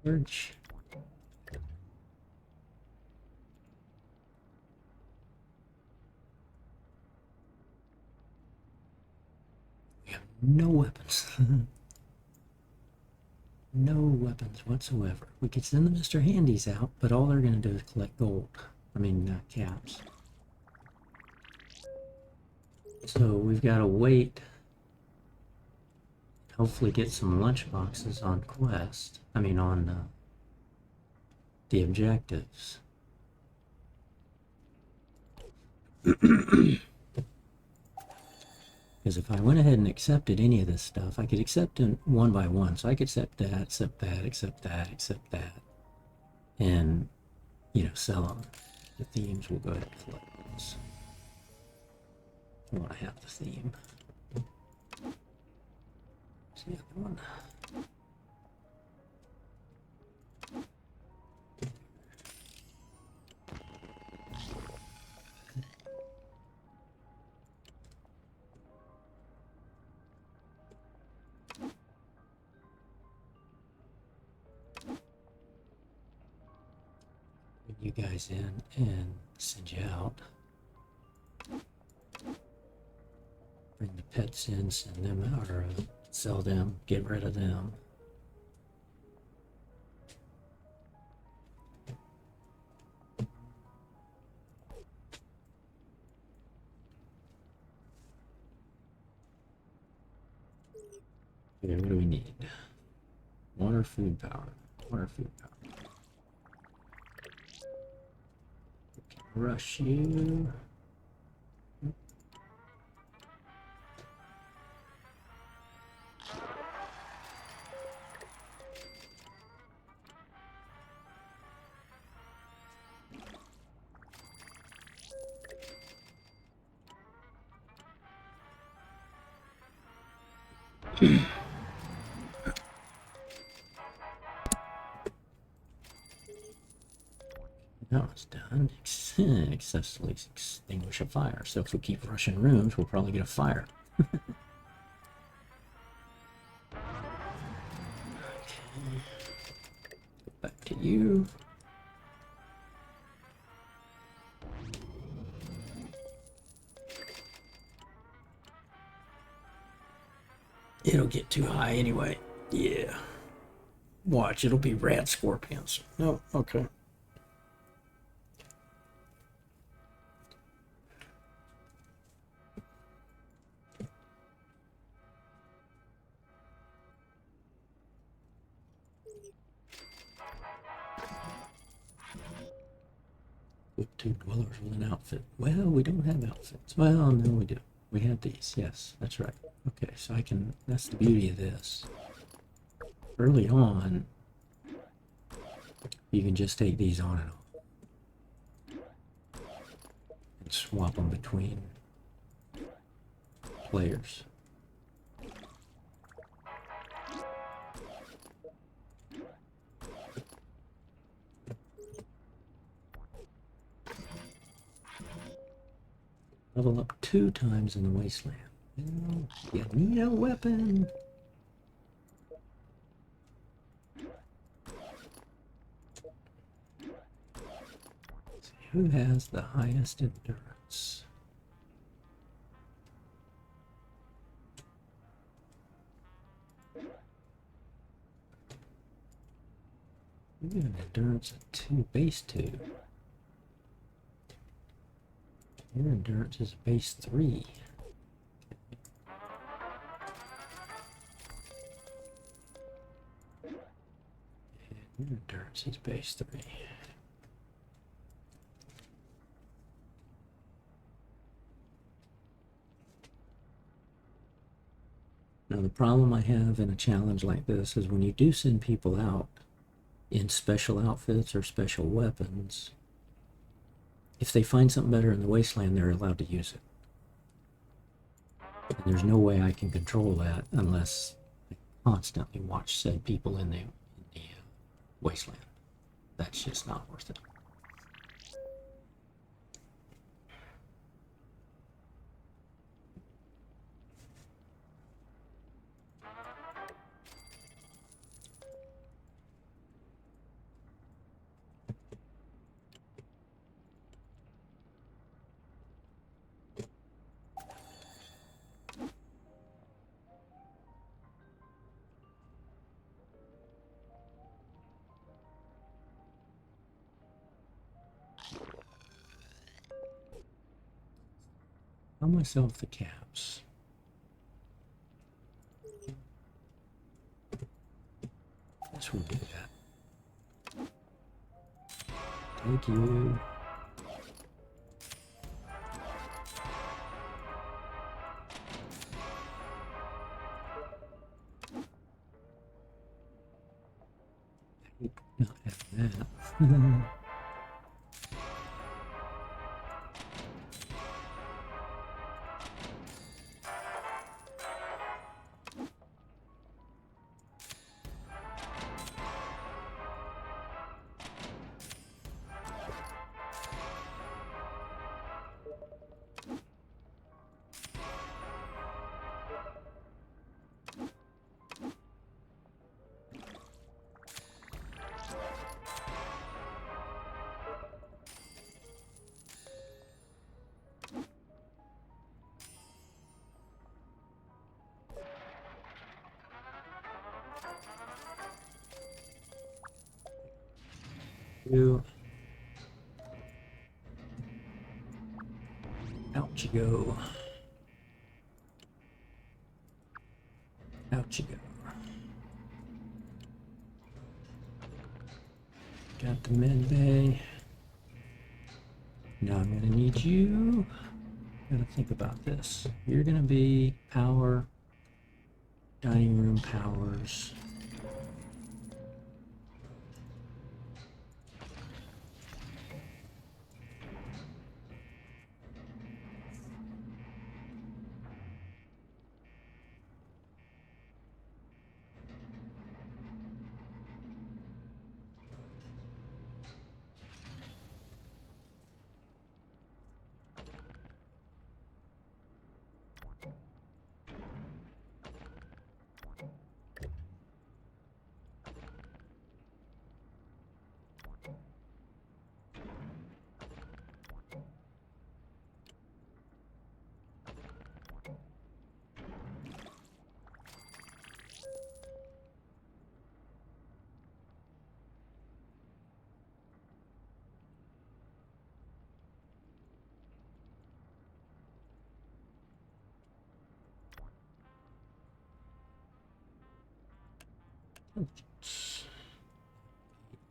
Search. We have no weapons. No weapons whatsoever. We could send the Mr. Handies out, but all they're going to do is collect gold. I mean, caps. So we've got to wait. Hopefully get some lunch boxes on quest. I mean, on the objectives. Because if I went ahead and accepted any of this stuff, I could accept it one by one. So I could accept that, accept that, accept that, accept that. And, you know, sell them. The themes will go ahead and collect those. I want to have the theme. Where's the other one? You guys in and send you out. Bring the pets in, send them out, or sell them, get rid of them. Okay, what do we need? Water, food, power. Water, food, power. Rush you. That was done. Successfully extinguish a fire. So if we keep rushing rooms, we'll probably get a fire. Okay. Back to you. It'll get too high anyway. Yeah. Watch, it'll be rat scorpions. No, okay. With 2 dwellers with an outfit. Well, we don't have outfits. Well, no, we do. We have these. Yes, that's right. Okay, so I can. That's the beauty of this. Early on, you can just take these on and off and swap them between players. Level up 2 times in the wasteland. Well, you need a weapon. Let's see, who has the highest endurance? We got an endurance of 2, base 2. Your endurance is base 3. And your endurance is base 3. Now the problem I have in a challenge like this is when you do send people out in special outfits or special weapons, if they find something better in the wasteland, they're allowed to use it. And there's no way I can control that unless I constantly watch said people in the wasteland. That's just not worth it. Tell myself the caps. This will do that. Thank you. I hate not having that. You. Out you go. Out you go. Got the med bay. Now I'm gonna need you. Gotta think about this. You're gonna be power, dining room powers.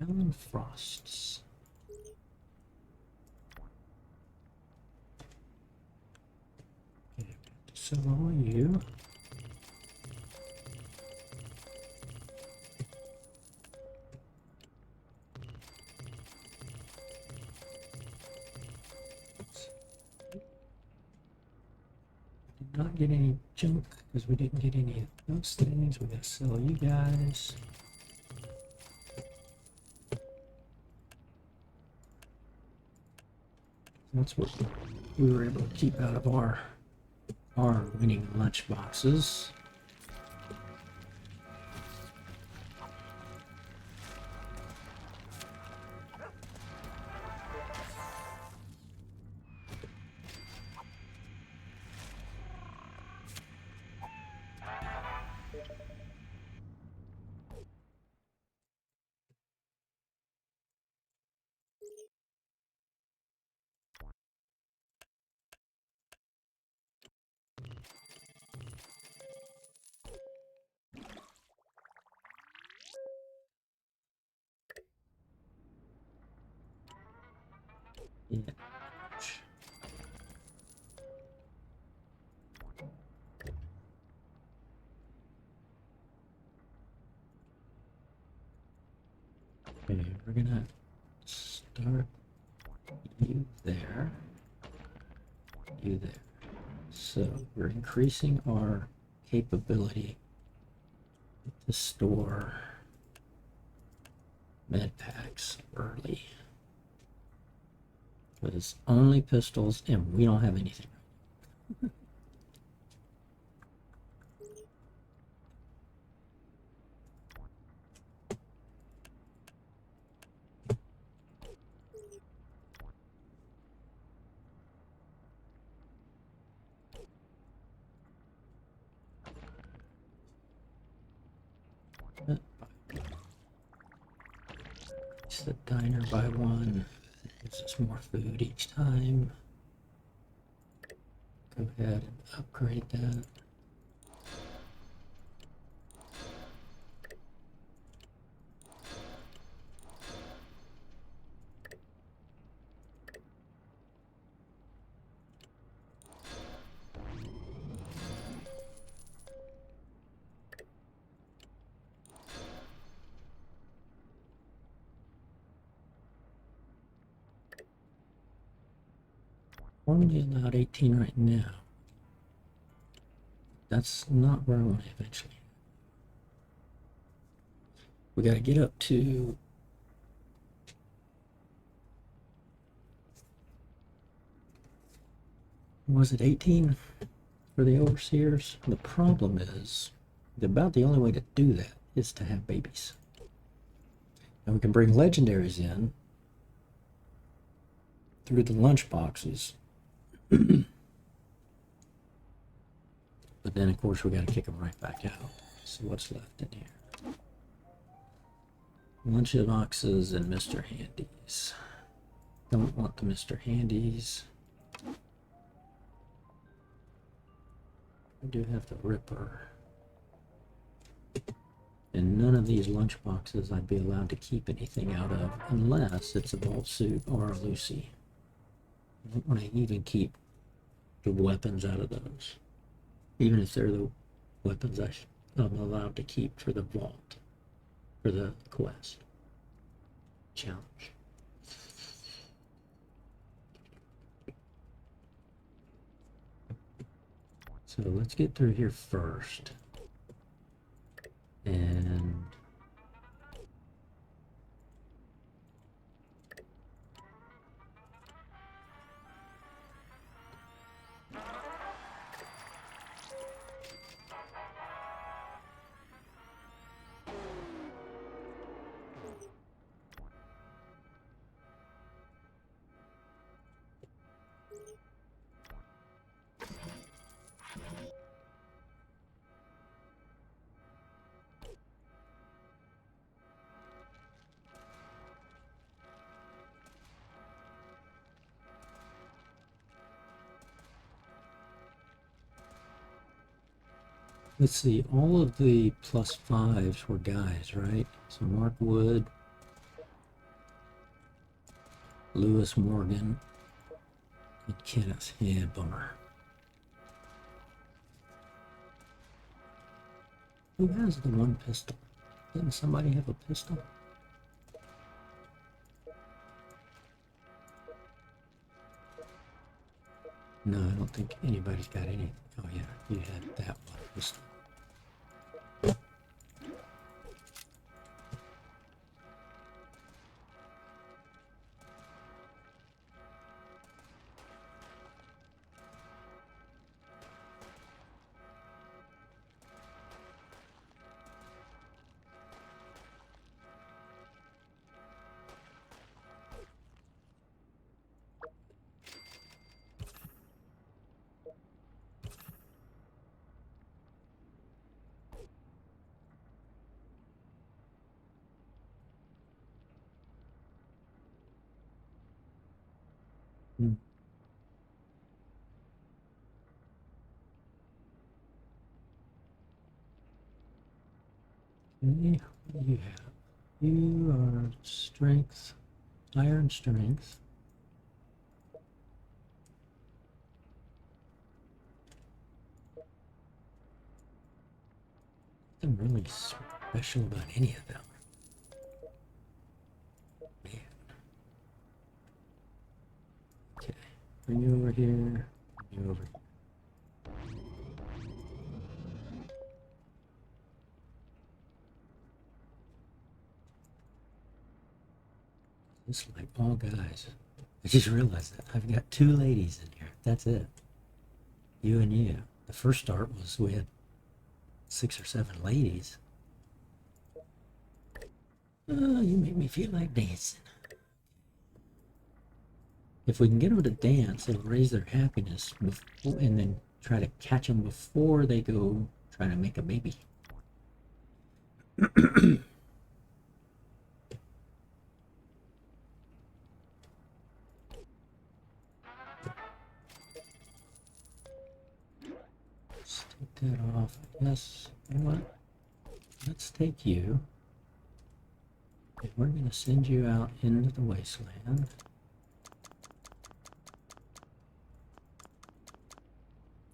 Alan Frosts. Okay, so all you. Did not get any junk because we didn't get any of those things. We gotta sell you guys. That's what we were able to keep out of our winning lunch boxes. Yeah. Okay, we're gonna start you there, you there. So we're increasing our capability to store med packs early. Because only pistols and we don't have anything. It's the diner by one. Gives us more food each time. Go ahead and upgrade that. Only allowed 18 right now. That's not where I want to eventually. We got to get up to was it 18 for the overseers? The problem is about the only way to do that is to have babies. And we can bring legendaries in through the lunch boxes. But then, of course, we got to kick them right back out. So what's left in here? Lunch boxes and Mr. Handies. Don't want the Mr. Handies. I do have the Ripper. And none of these lunch boxes I'd be allowed to keep anything out of unless it's a Vault Suit or a Lucy. I don't want to even keep the weapons out of those. Even if they're the weapons I'm allowed to keep for the vault, for the quest challenge. So let's get through here first. And Let's see, all of the +5s were guys, right? So Mark Wood, Lewis Morgan, and Kenneth. Yeah, bummer. Who has the one pistol? Doesn't somebody have a pistol? No, I don't think anybody's got anything. Oh yeah, you had that one pistol. Hmm. Okay, what do you have? You are strength, iron strength. Nothing really special about any of them. Man. Okay, bring you over here, bring you over here. It's like all guys. I just realized that I've got 2 ladies in here. That's it. You and you. The first start was we had 6 or 7 ladies. Oh, you make me feel like dancing. If we can get them to dance, it'll raise their happiness before, and then try to catch them before they go try to make a baby. Let's take that off. Yes, you know what? Let's take you. And we're going to send you out into the wasteland.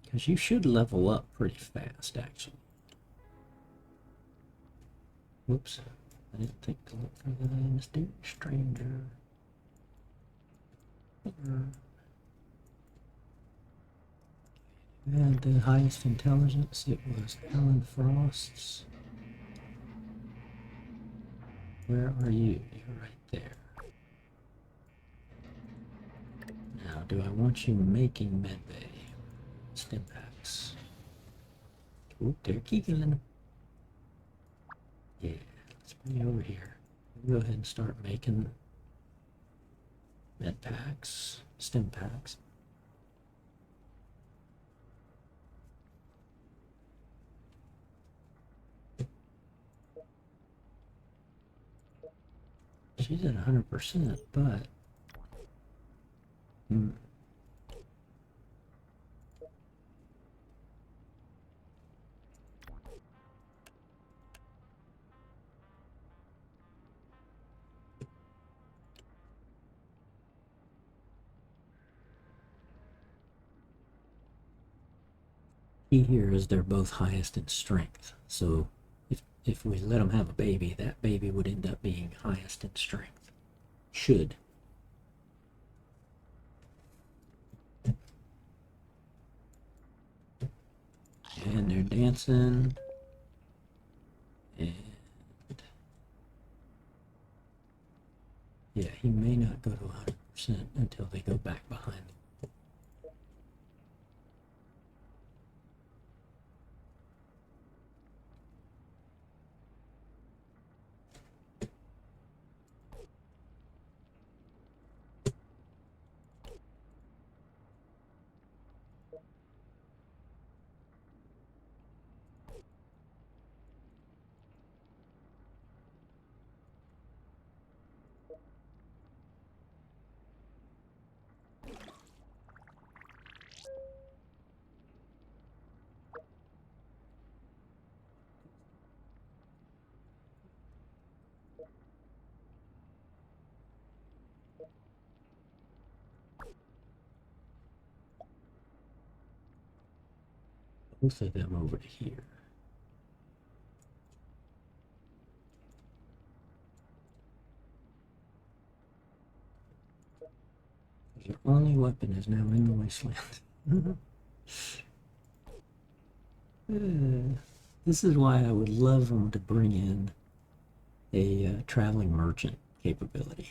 Because you should level up pretty fast, actually. Whoops. I didn't take a look for the mysterious stranger. We had the highest intelligence. It was Alan Frost's. Where are you? You're right there. Now, do I want you making medbay? Stimpaks. Oh, they're giggling. Yeah, let's bring you over here. Go ahead and start making med packs, stim packs. She's at 100%, but key here is they're both highest in strength. So if we let them have a baby, that baby would end up being highest in strength. Should. And they're dancing. And yeah, he may not go to 100% until they go back behind him. both of them over to here. Their only weapon is now in the wasteland. This is why I would love them to bring in a traveling merchant capability.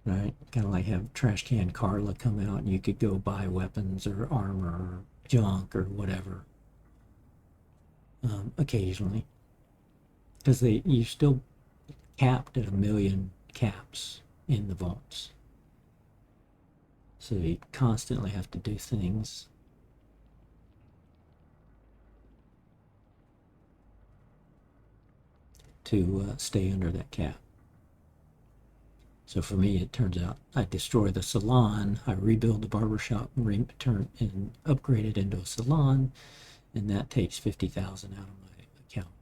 Right? Kind of like have Trash Can Carla come out and you could go buy weapons or armor or junk or whatever. Occasionally. Because you still capped at 1,000,000 caps in the vaults. So you constantly have to do things. To stay under that cap. So for me, it turns out I destroy the salon, I rebuild the barbershop, and upgrade it into a salon, and that takes 50,000 out of my account.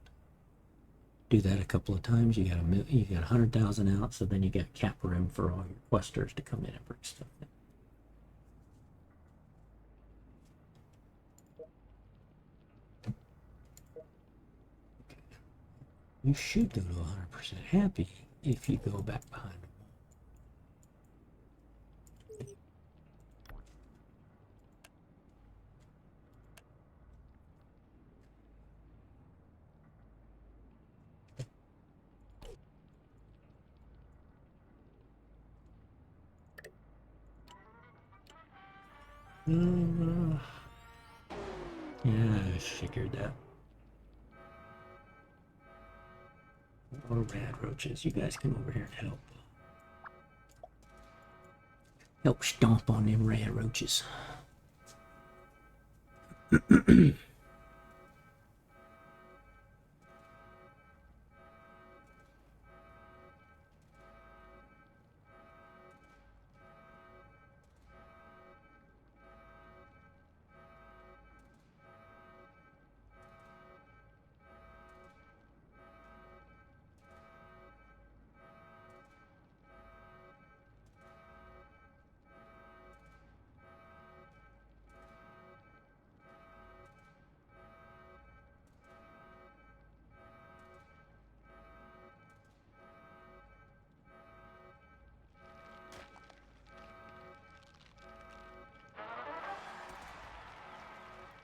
Do that a couple of times, you got 100,000 out, so then you got cap room for all your questers to come in and bring stuff in. You should go to 100% happy if you go back behind them. Yeah, I figured that. Or rad roaches. You guys come over here and help. Help stomp on them rad roaches.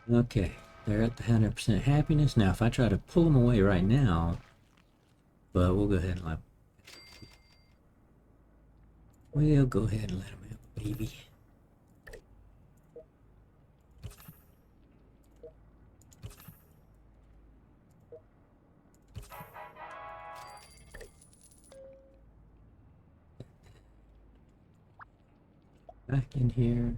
Okay, they're at the 100% happiness. Now, if I try to pull them away right now, but we'll go ahead and let them. We'll go ahead and let them have a baby. Back in here.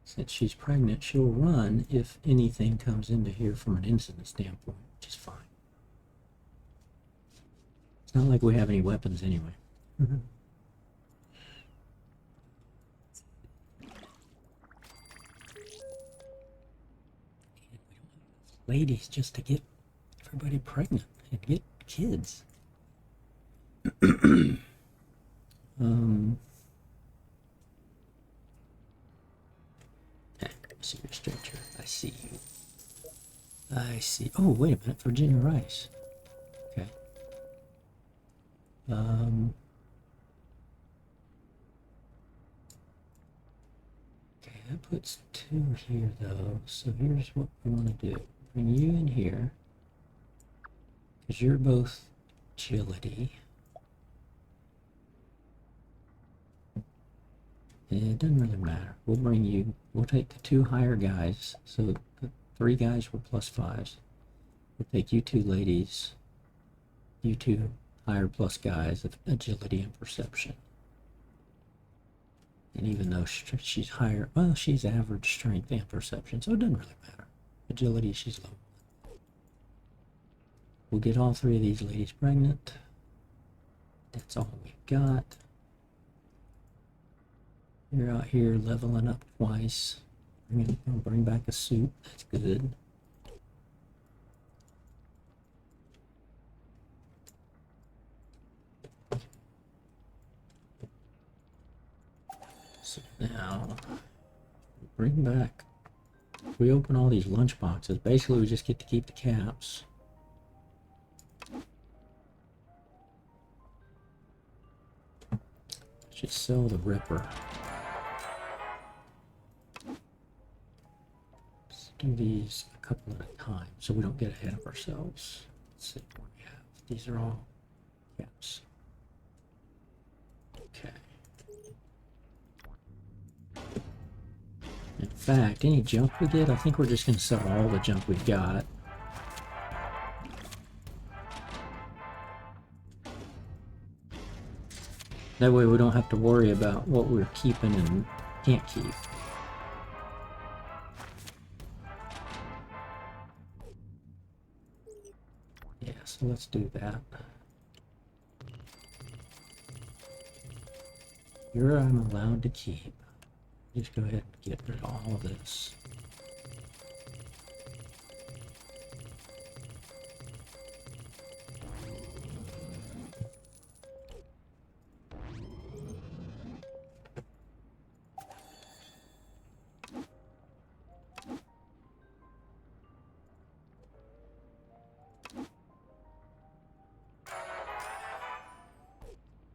Since she's pregnant, she'll run if anything comes into here from an incident standpoint, which is fine. It's not like we have any weapons anyway. Ladies just to get everybody pregnant and get kids. Secret stranger, I see you. I see. Oh, wait a minute, Virginia Rice. Okay. Okay, that puts 2 here though. So here's what we want to do. Bring you in here. Because you're both agility. It doesn't really matter. We'll bring you, we'll take the 2 higher guys. So the 3 guys were +5s. We'll take you 2 ladies, you 2 higher plus guys of agility and perception. And even though she's higher, well, she's average strength and perception, so it doesn't really matter. Agility, she's low. We'll get all 3 of these ladies pregnant. That's all we've got. You're out here leveling up twice. Bring back a suit. That's good. So now, bring back We open all these lunch boxes. Basically, we just get to keep the caps. Should sell the Ripper. Let's do these a couple at a time so we don't get ahead of ourselves. Let's see what we have. These are all caps. Okay. In fact, any junk we get, I think we're just going to sell all the junk we've got. That way we don't have to worry about what we're keeping and can't keep. Yeah, so let's do that. Here I'm allowed to keep. Just go ahead and get rid of all of this.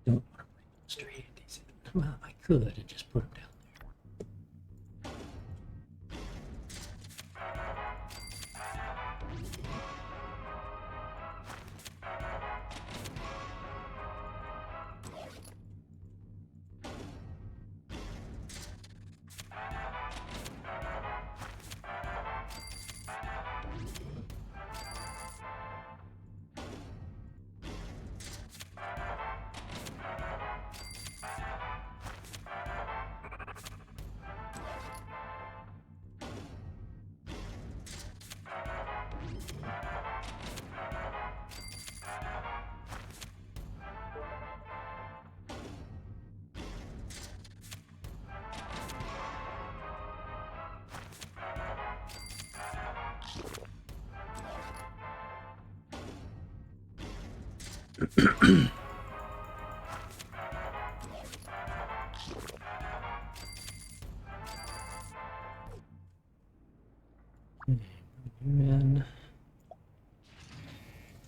Don't want to bring them straight at these. Well, I could and just put them down.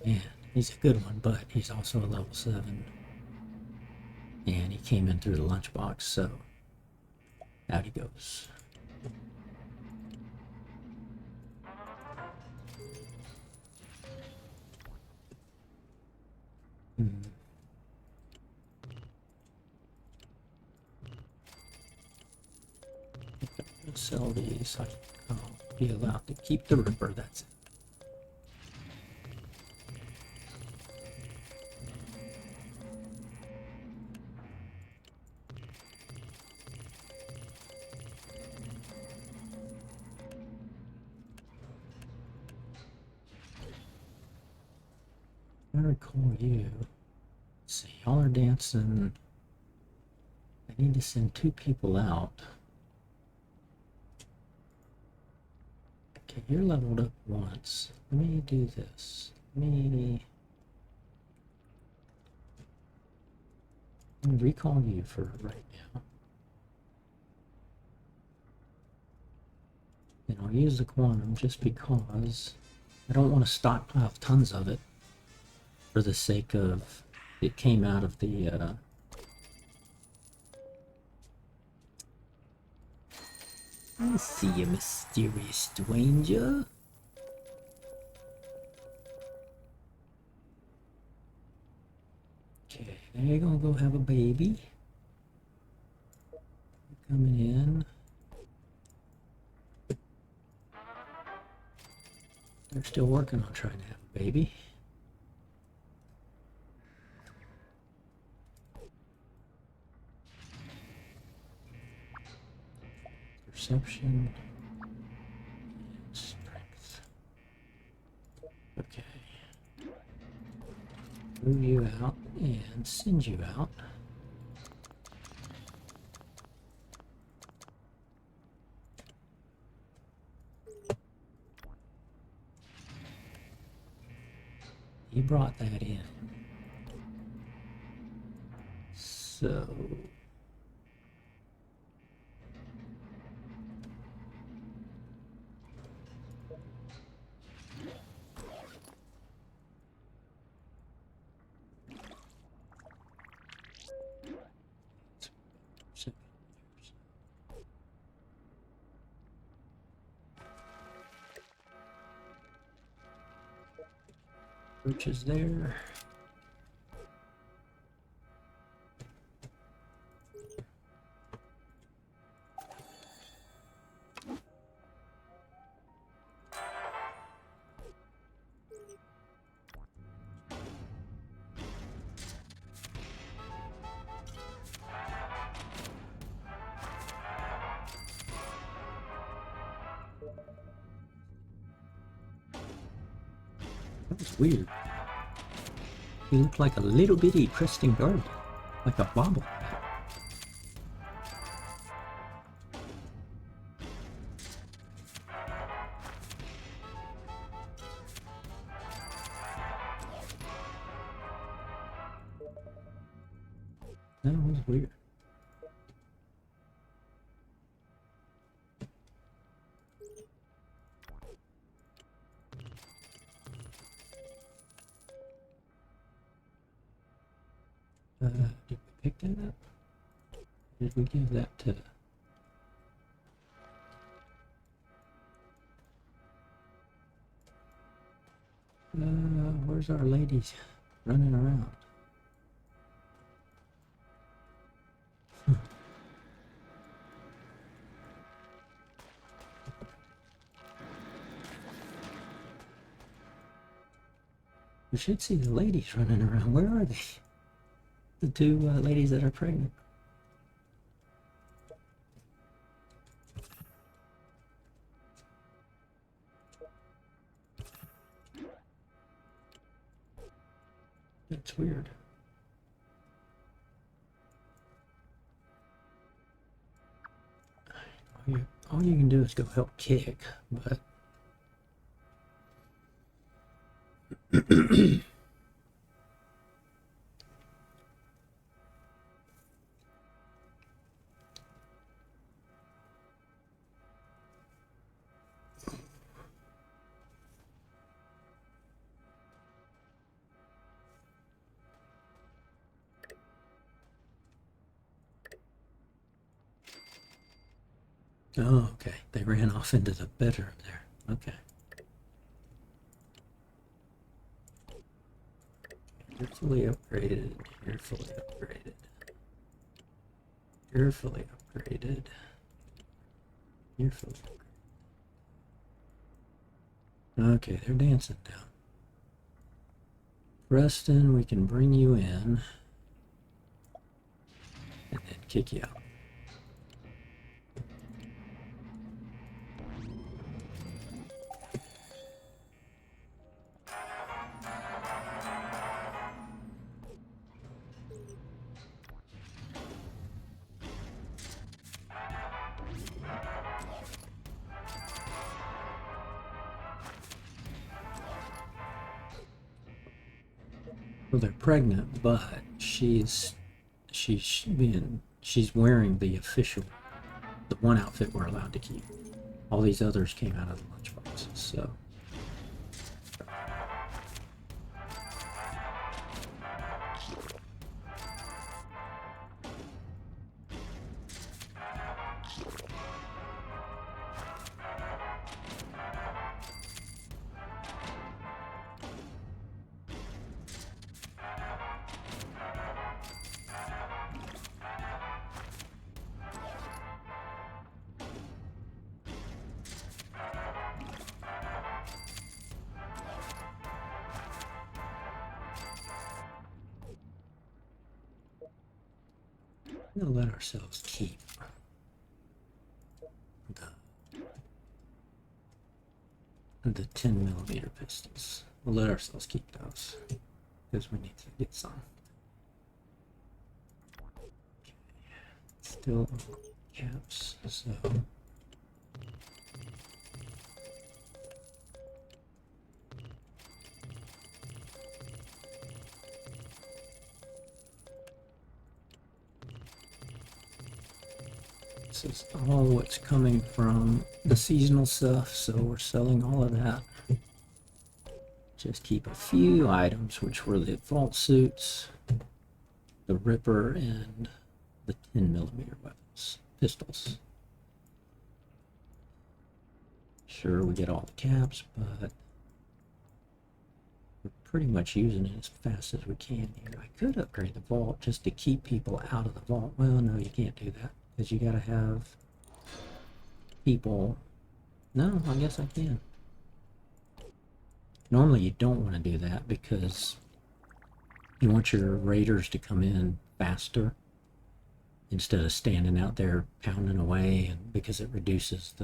And he's a good one, but he's also a level 7. And he came in through the lunchbox, so out he goes. Sell these. I'll be allowed to keep the Ripper, that's it. I recall you. Let's see, y'all are dancing. I need to send 2 people out. Okay, you're leveled up once. Let me do this. Let me recall you for right now. And I'll use the quantum just because I don't want to stockpile tons of it for the sake of it came out of the I see you, mysterious stranger. Okay, they're gonna go have a baby. Coming in. They're still working on trying to have a baby. Perception. Strength. Okay. Move you out and send you out. He brought that in. So Roach is there. That was weird. He looked like a little bitty cresting garden, like a bobble. That was weird. Did we pick that up? Did we give that to... where's our ladies running around? We should see the ladies running around. Where are they? The two ladies that are pregnant. That's weird. All you can do is go help kick, but... Oh, okay. They ran off into the bedroom there. Okay. You're fully upgraded. You're fully upgraded. You're fully upgraded. You're fully upgraded. Okay, they're dancing now. Preston, we can bring you in. And then kick you out. Well, they're pregnant, but she's wearing the official, the one outfit we're allowed to keep. All these others came out of the lunchboxes, so. We'll let ourselves keep the 10mm pistols. We'll let ourselves keep those because we need to get some. Okay. Still caps, so. This is all what's coming from the seasonal stuff, so we're selling all of that. Just keep a few items, which were the vault suits, the Ripper, and the 10mm weapons, pistols. Sure, we get all the caps, but we're pretty much using it as fast as we can here. I could upgrade the vault just to keep people out of the vault. Well, no, you can't do that because you gotta have people. No, I guess I can. Normally you don't want to do that because you want your raiders to come in faster instead of standing out there pounding away, and because it reduces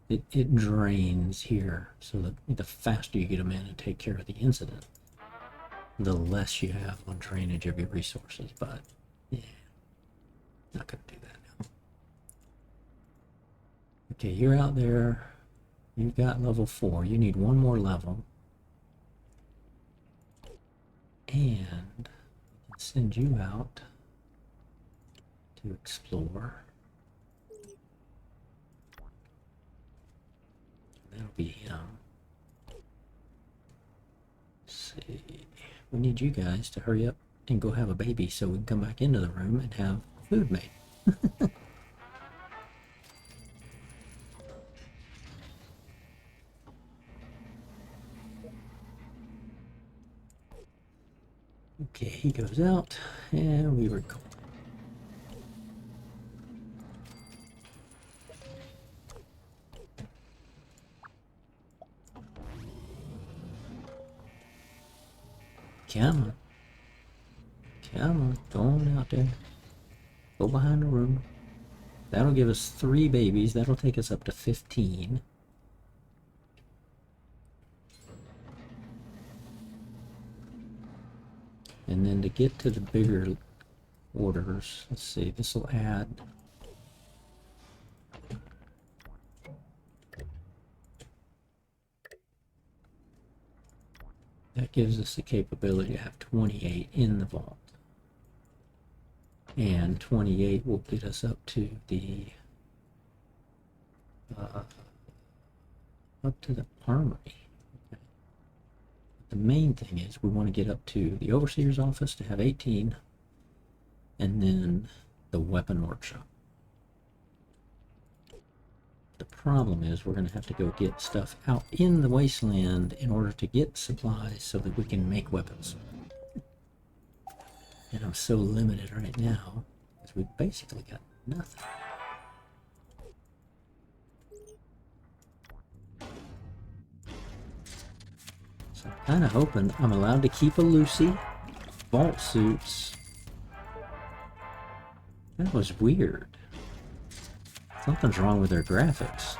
it drains here, so that the faster you get them in and take care of the incident, the less you have on drainage of your resources. But yeah, not gonna do that now. Okay, you're out there. You've got level 4. You need one more level. And I can send you out to explore. That'll be him. Let's see. We need you guys to hurry up and go have a baby so we can come back into the room and have food made. Okay, he goes out, and we record. Come on. Come on, go on out there. Go behind the room. That'll give us 3 babies. That'll take us up to 15. And then to get to the bigger orders, let's see, this will add that gives us the capability to have 28 in the vault. And 28 will get us up to the armory. Okay. The main thing is we want to get up to the overseer's office to have 18, and then the weapon workshop. The problem is we're going to have to go get stuff out in the wasteland in order to get supplies so that we can make weapons. And I'm so limited right now because we've basically got nothing. So I'm kind of hoping I'm allowed to keep a Lucy. Vault suits. That was weird. Something's wrong with their graphics.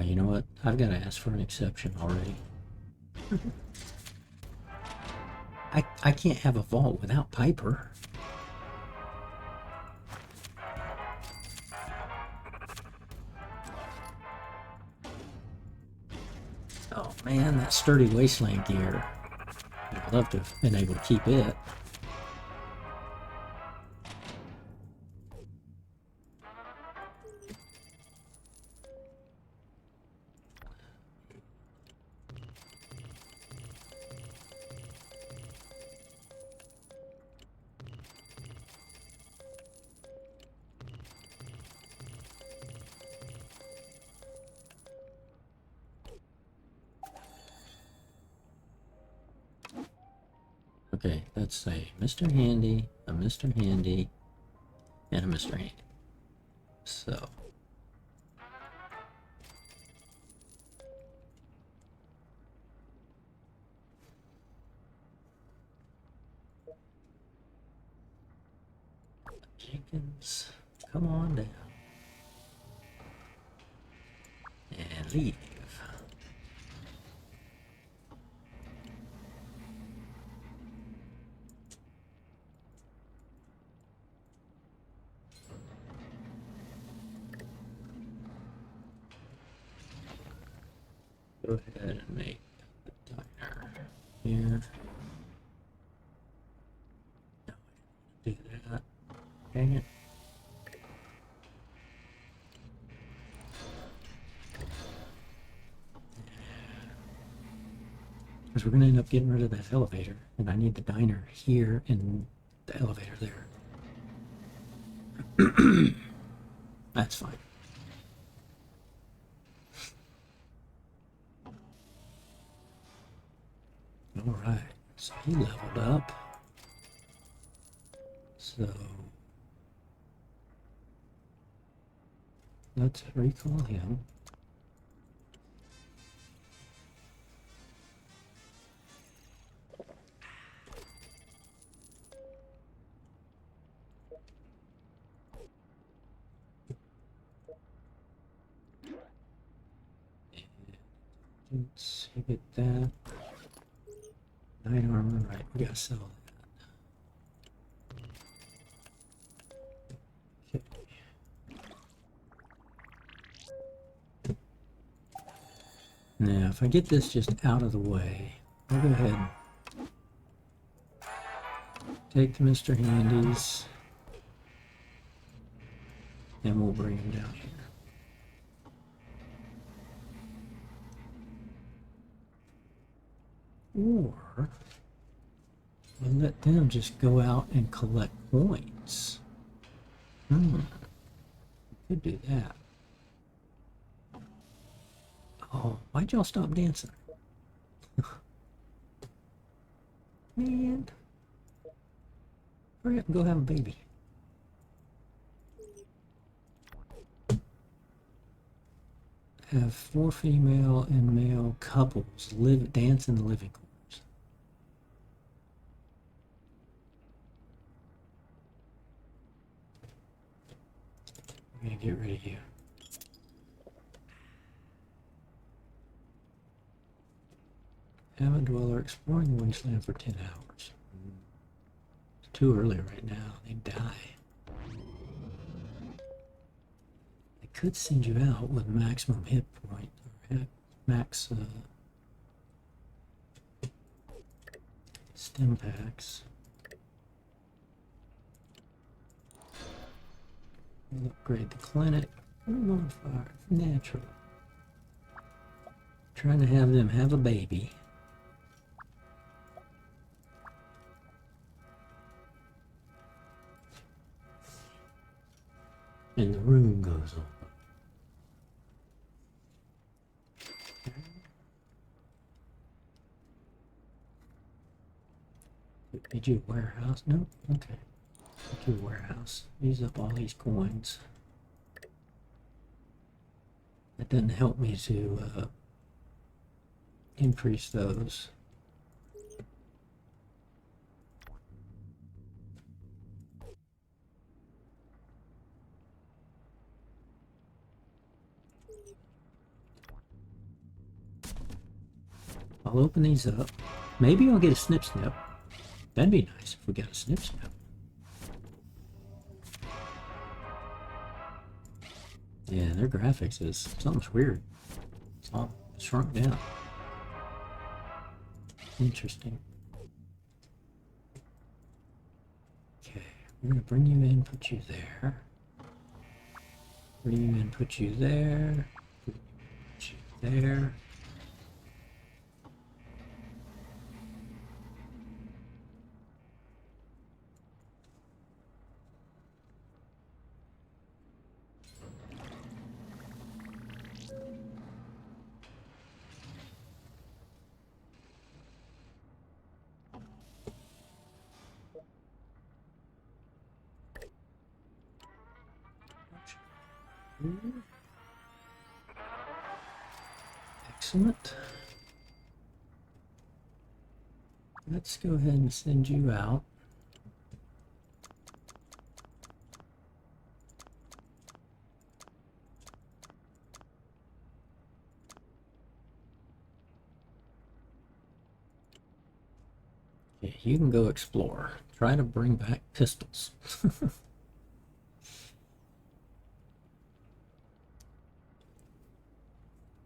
You know what? I've got to ask for an exception already. I can't have a vault without Piper. Oh man, that sturdy wasteland gear. I'd love to have been able to keep it. Okay, let's say Mr. Handy, a Mr. Handy, and a Mr. Handy. So. Jenkins, come on down. And leave. Go ahead and make the diner here. No, do that. Dang it. Because we're going to end up getting rid of that elevator, and I need the diner here and the elevator there. That's fine. All right, so he leveled up. So let's recall him. Let's get that. Knight armor, right, we gotta sell that. Okay. Now, if I get this just out of the way, I'll go ahead and take the Mr. Handies, and we'll bring them down here. Or we'll let them just go out and collect points. Could do that. Oh, why'd y'all stop dancing? Man. Hurry up and go have a baby. Have 4 female and male couples dance in the living quarters. I'm gonna get rid of you. Have a dweller exploring the wasteland for 10 hours. It's too early right now. They die. They could send you out with maximum hit point or max stim packs. We'll upgrade the clinic. Modifier natural. Trying to have them have a baby. And the room goes on. Did you warehouse? No? Okay. Make you warehouse. Use up all these coins. That doesn't help me to increase those. I'll open these up. Maybe I'll get a snip snip. That'd be nice if we got a snip snip. Yeah, their graphics is something's weird. It's all shrunk down. Interesting. Okay, we're gonna bring you in, put you there. Bring you in, put you there. Put you there. Excellent. Let's go ahead and send you out. Yeah, you can go explore. Try to bring back pistols.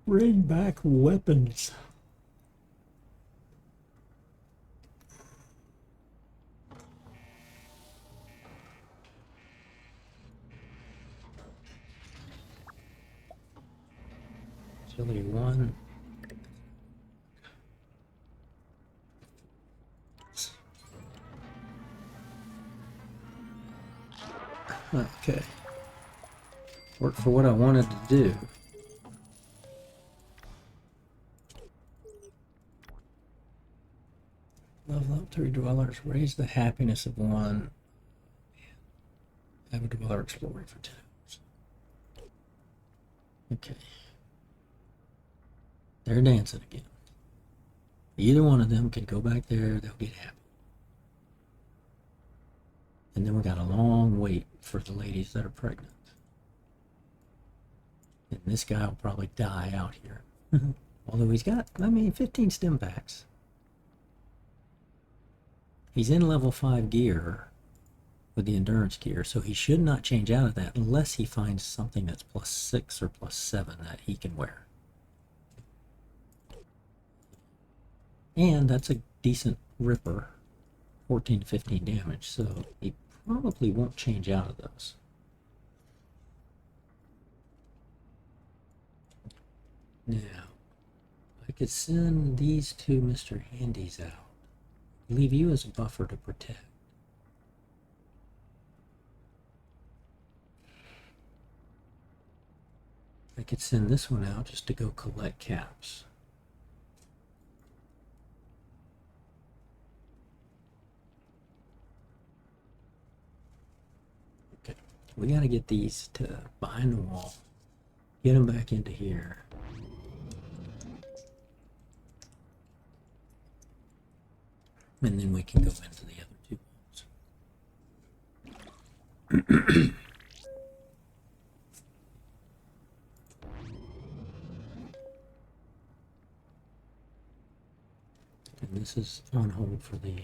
Bring back weapons. Chili 1. Okay. Worked for what I wanted to do. Level up 3 dwellers. Raise the happiness of one. Have a dweller exploring for 10 hours. Okay. They're dancing again. Either one of them can go back there, they'll get happy. And then we got a long wait for the ladies that are pregnant. And this guy will probably die out here. Although he's got, 15 stim packs. He's in level 5 gear with the endurance gear, so he should not change out of that unless he finds something that's +6 or +7 that he can wear. And that's a decent ripper, 14 to 15 damage, so he probably won't change out of those. Now, I could send these two Mr. Handies out. Leave you as a buffer to protect. I could send this one out just to go collect caps. Okay, we gotta get these to behind the wall. Get them back into here. And then we can go into the other two walls. And this is on hold for the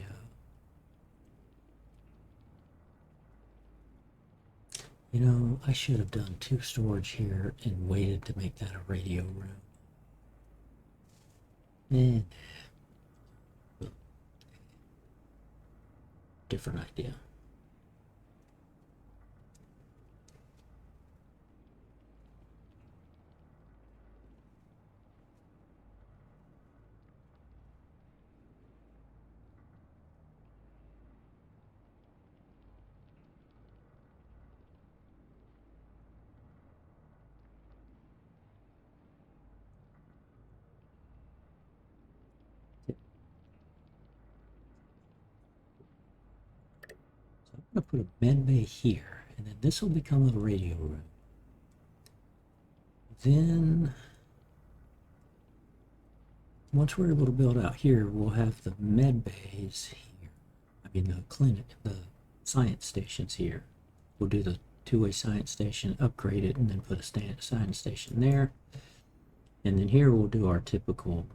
you know, I should have done 2 storage here and waited to make that a radio room. Different idea. I'm going to put a med bay here, and then this will become a radio room. Then, once we're able to build out here, we'll have the med bays here. The clinic, the science stations here. We'll do the 2-way science station, upgrade it, and then put a science station there. And then here we'll do our typical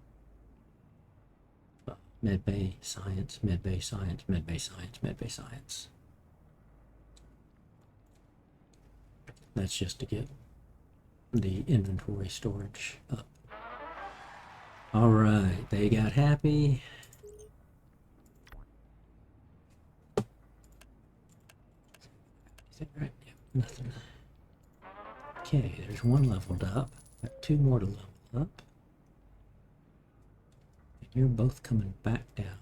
med bay science, med bay science, med bay science, med bay science. That's just to get the inventory storage up. All right, they got happy. Is that right? Yeah, nothing. Okay, there's one leveled up. Got 2 more to level up. And you're both coming back down.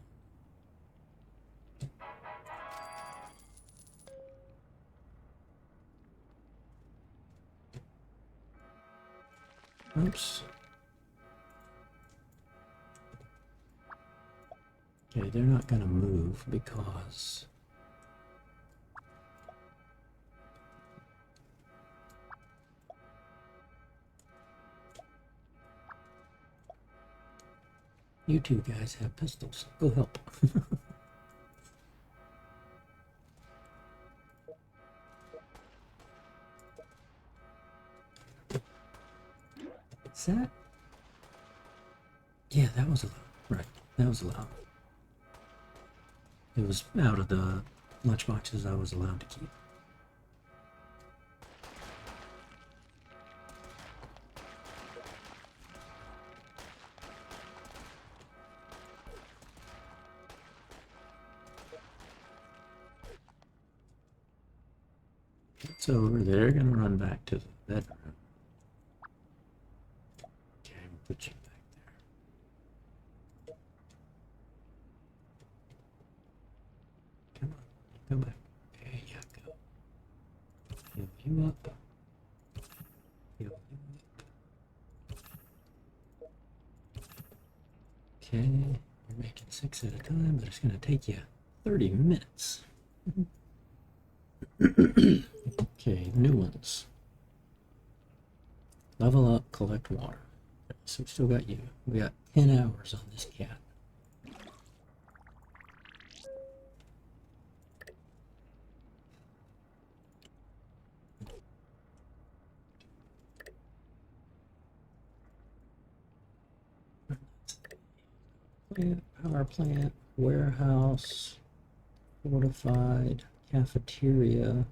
Oops. Okay, they're not going to move because you 2 guys have pistols. Go help. Is that? Yeah, that was allowed. Right, that was allowed. It was out of the lunchboxes I was allowed to keep. So they're gonna run back to the bedroom. Okay, we'll put you back there. Come on, come back. There you go. you up. Heal you up. Okay, you're making 6 at a time, but it's going to take you 30 minutes. Okay, new ones. Level up, collect water. Okay, so we still got you. We got 10 hours on this cat. Plant, power plant, warehouse, fortified, cafeteria.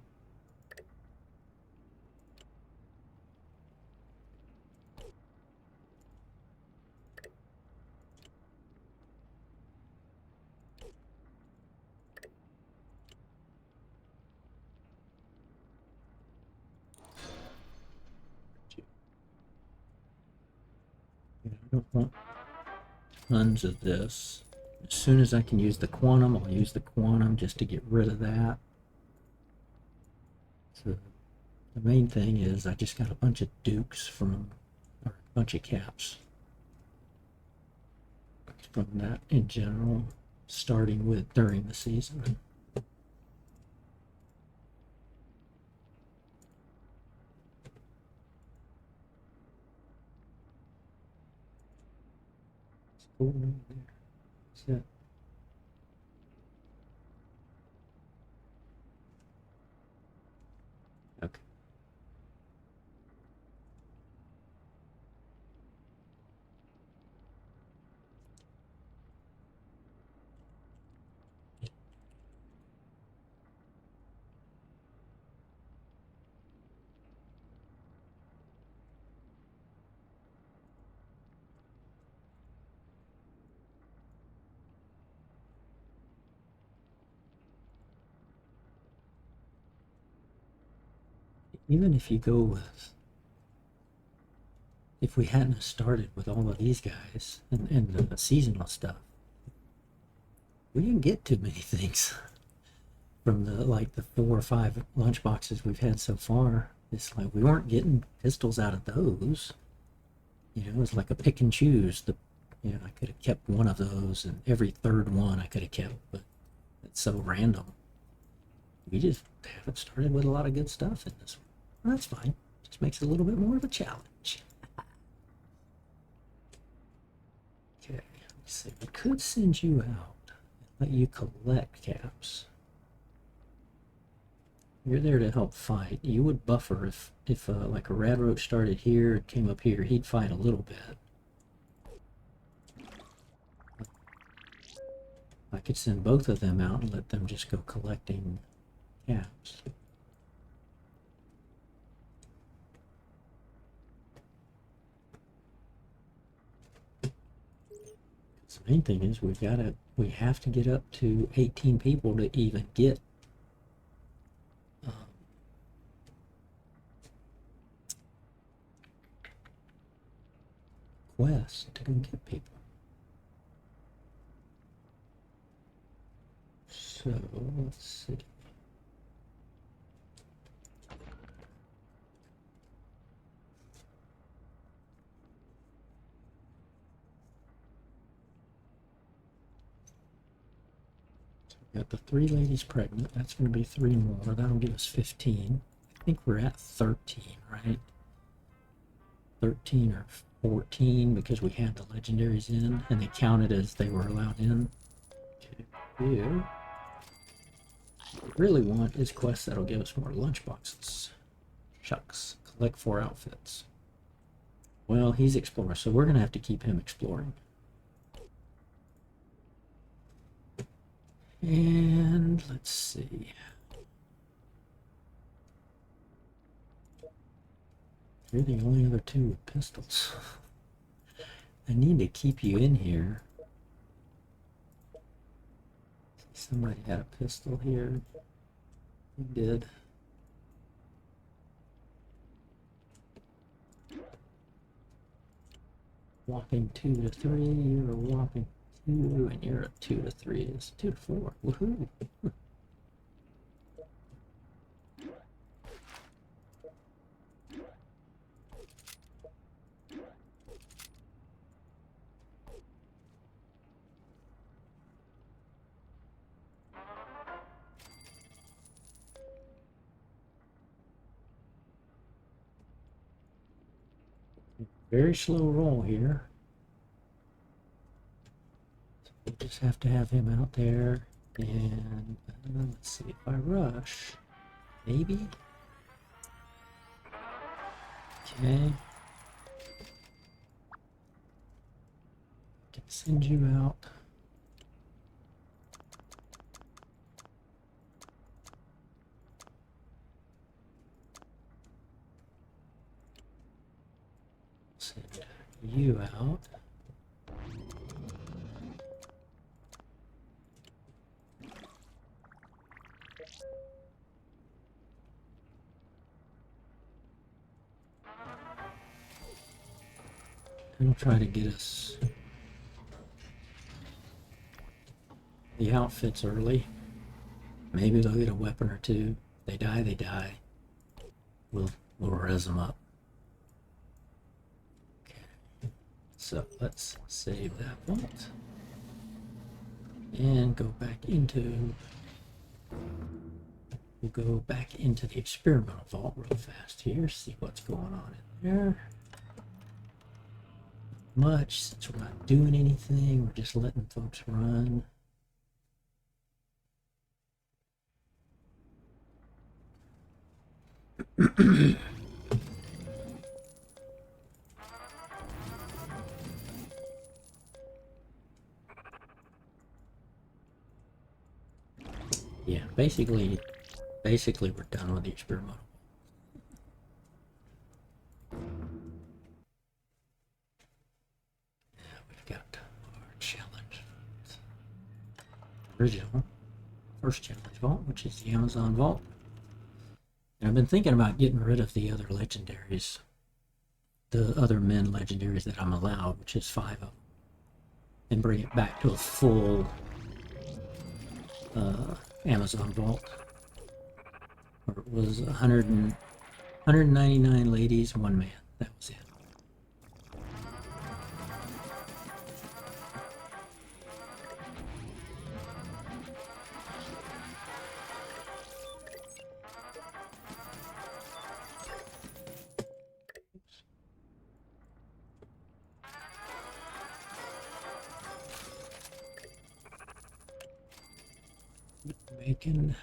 I don't want tons of this. As soon as I can use the quantum, I'll use the quantum just to get rid of that. So the main thing is I just got a bunch of dukes from, or a bunch of caps from that in general, starting with during the season. Over there. That's it. Okay. Even if you go with, if we hadn't started with all of these guys and the seasonal stuff, we didn't get too many things from the like the 4 or 5 lunch boxes we've had so far. It's like we weren't getting pistols out of those. You know, it was like a pick and choose. You know, I could have kept one of those, and every third one I could have kept, but it's so random. We just haven't started with a lot of good stuff in this one. Well, that's fine. Just makes it a little bit more of a challenge. Okay, let's see. We could send you out and let you collect caps. You're there to help fight. You would buffer if like a rad roach started here and came up here, he'd fight a little bit. I could send both of them out and let them just go collecting caps. The main thing is we have to get up to 18 people to even get quests to go get people. So let's see. Got the 3 ladies pregnant. That's going to be 3 more. That'll give us 15. I think we're at 13, right? 13 or 14 because we had the legendaries in and they counted as they were allowed in. Okay, you. What we really want is quests that'll give us more lunch boxes. Shucks. Collect 4 outfits. Well, he's explorer, so we're going to have to keep him exploring. And let's see. You're the only other 2 with pistols. I need to keep you in here. Somebody had a pistol here. He did. Whopping 2 to 3. You're a whopping 2, and you're a 2 to 3. It's 2 to 4. Woohoo! Very slow roll here. So we just have to have him out there. And let's see if I rush. Maybe? Okay. Can send you out. Send you out. It'll try to get us the outfits early. Maybe they'll get a weapon or two. They die, they die. We'll res them up. Okay. So let's save that vault. And go back into... We'll go back into the experimental vault real fast here. See what's going on in there. Much, since we're not doing anything, we're just letting folks run. Yeah, basically we're done with the experimental. We've got our challenge. Original first challenge vault, which is the Amazon vault. And I've been thinking about getting rid of the other legendaries, the other men legendaries that I'm allowed, which is 5 of them, and bring it back to a full Amazon vault. Or it was 199 ladies, 1 man. That was it. Making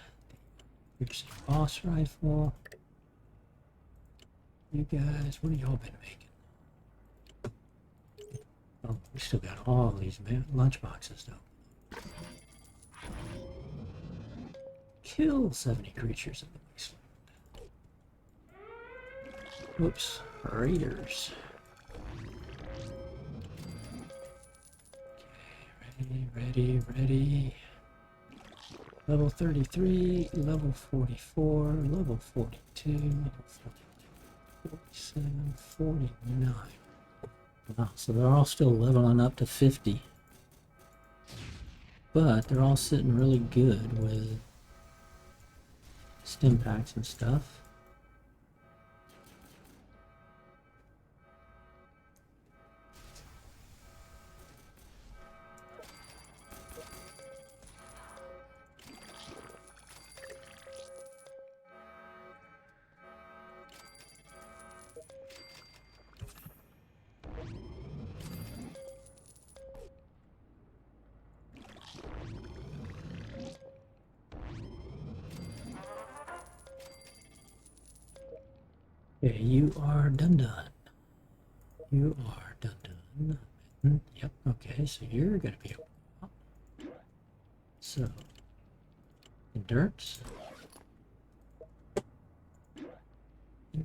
here's a boss rifle. You guys, what have y'all been making? Oh, we still got all these lunch boxes though. Kill 70 creatures in the wasteland. Whoops, raiders. Okay, ready. Level 33, level 44, level 42, level 47, 49. Wow, so they're all still leveling up to 50. But they're all sitting really good with stim packs and stuff. Okay, you are done. You are done. Yep, okay, so you're gonna be able to... So, endurance. Okay,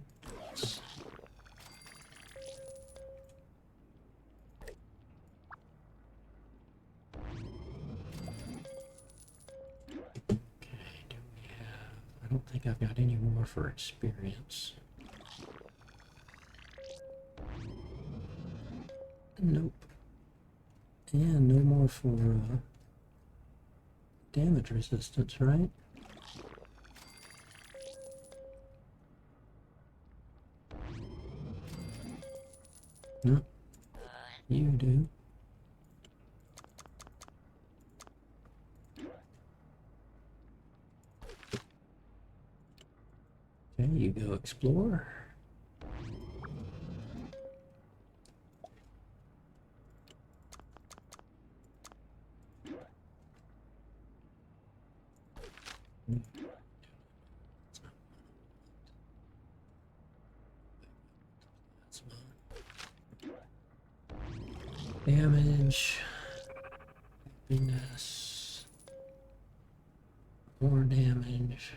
do we have... I don't think I've got any more for experience. Nope. And no more for damage resistance, right? No. You do. Okay, you go explore. Damage. Happiness. More damage.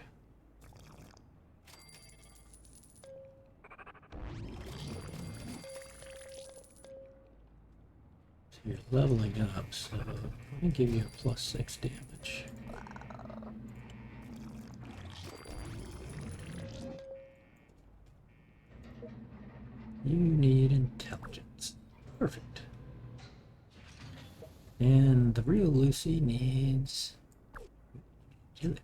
So you're leveling up, so I'm gonna give you a +6 damage. You need intelligence. Perfect. And the real Lucy needs agility,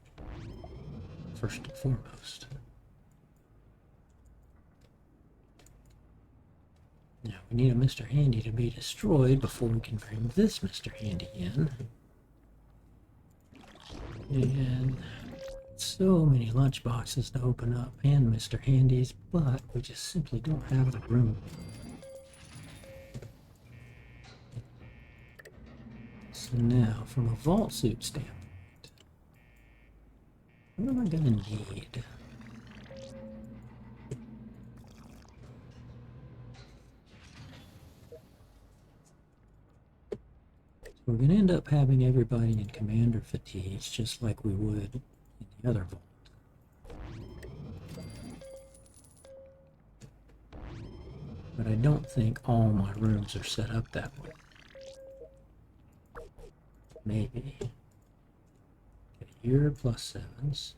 first and foremost. Now we need a Mr. Handy to be destroyed before we can bring this Mr. Handy in. And so many lunchboxes to open up and Mr. Handies, but we just simply don't have the room. So now, from a vault suit standpoint, what am I gonna need? We're going to end up having everybody in commander fatigues, just like we would in the other vault. But I don't think all my rooms are set up that way. Maybe. Okay, you're +7s.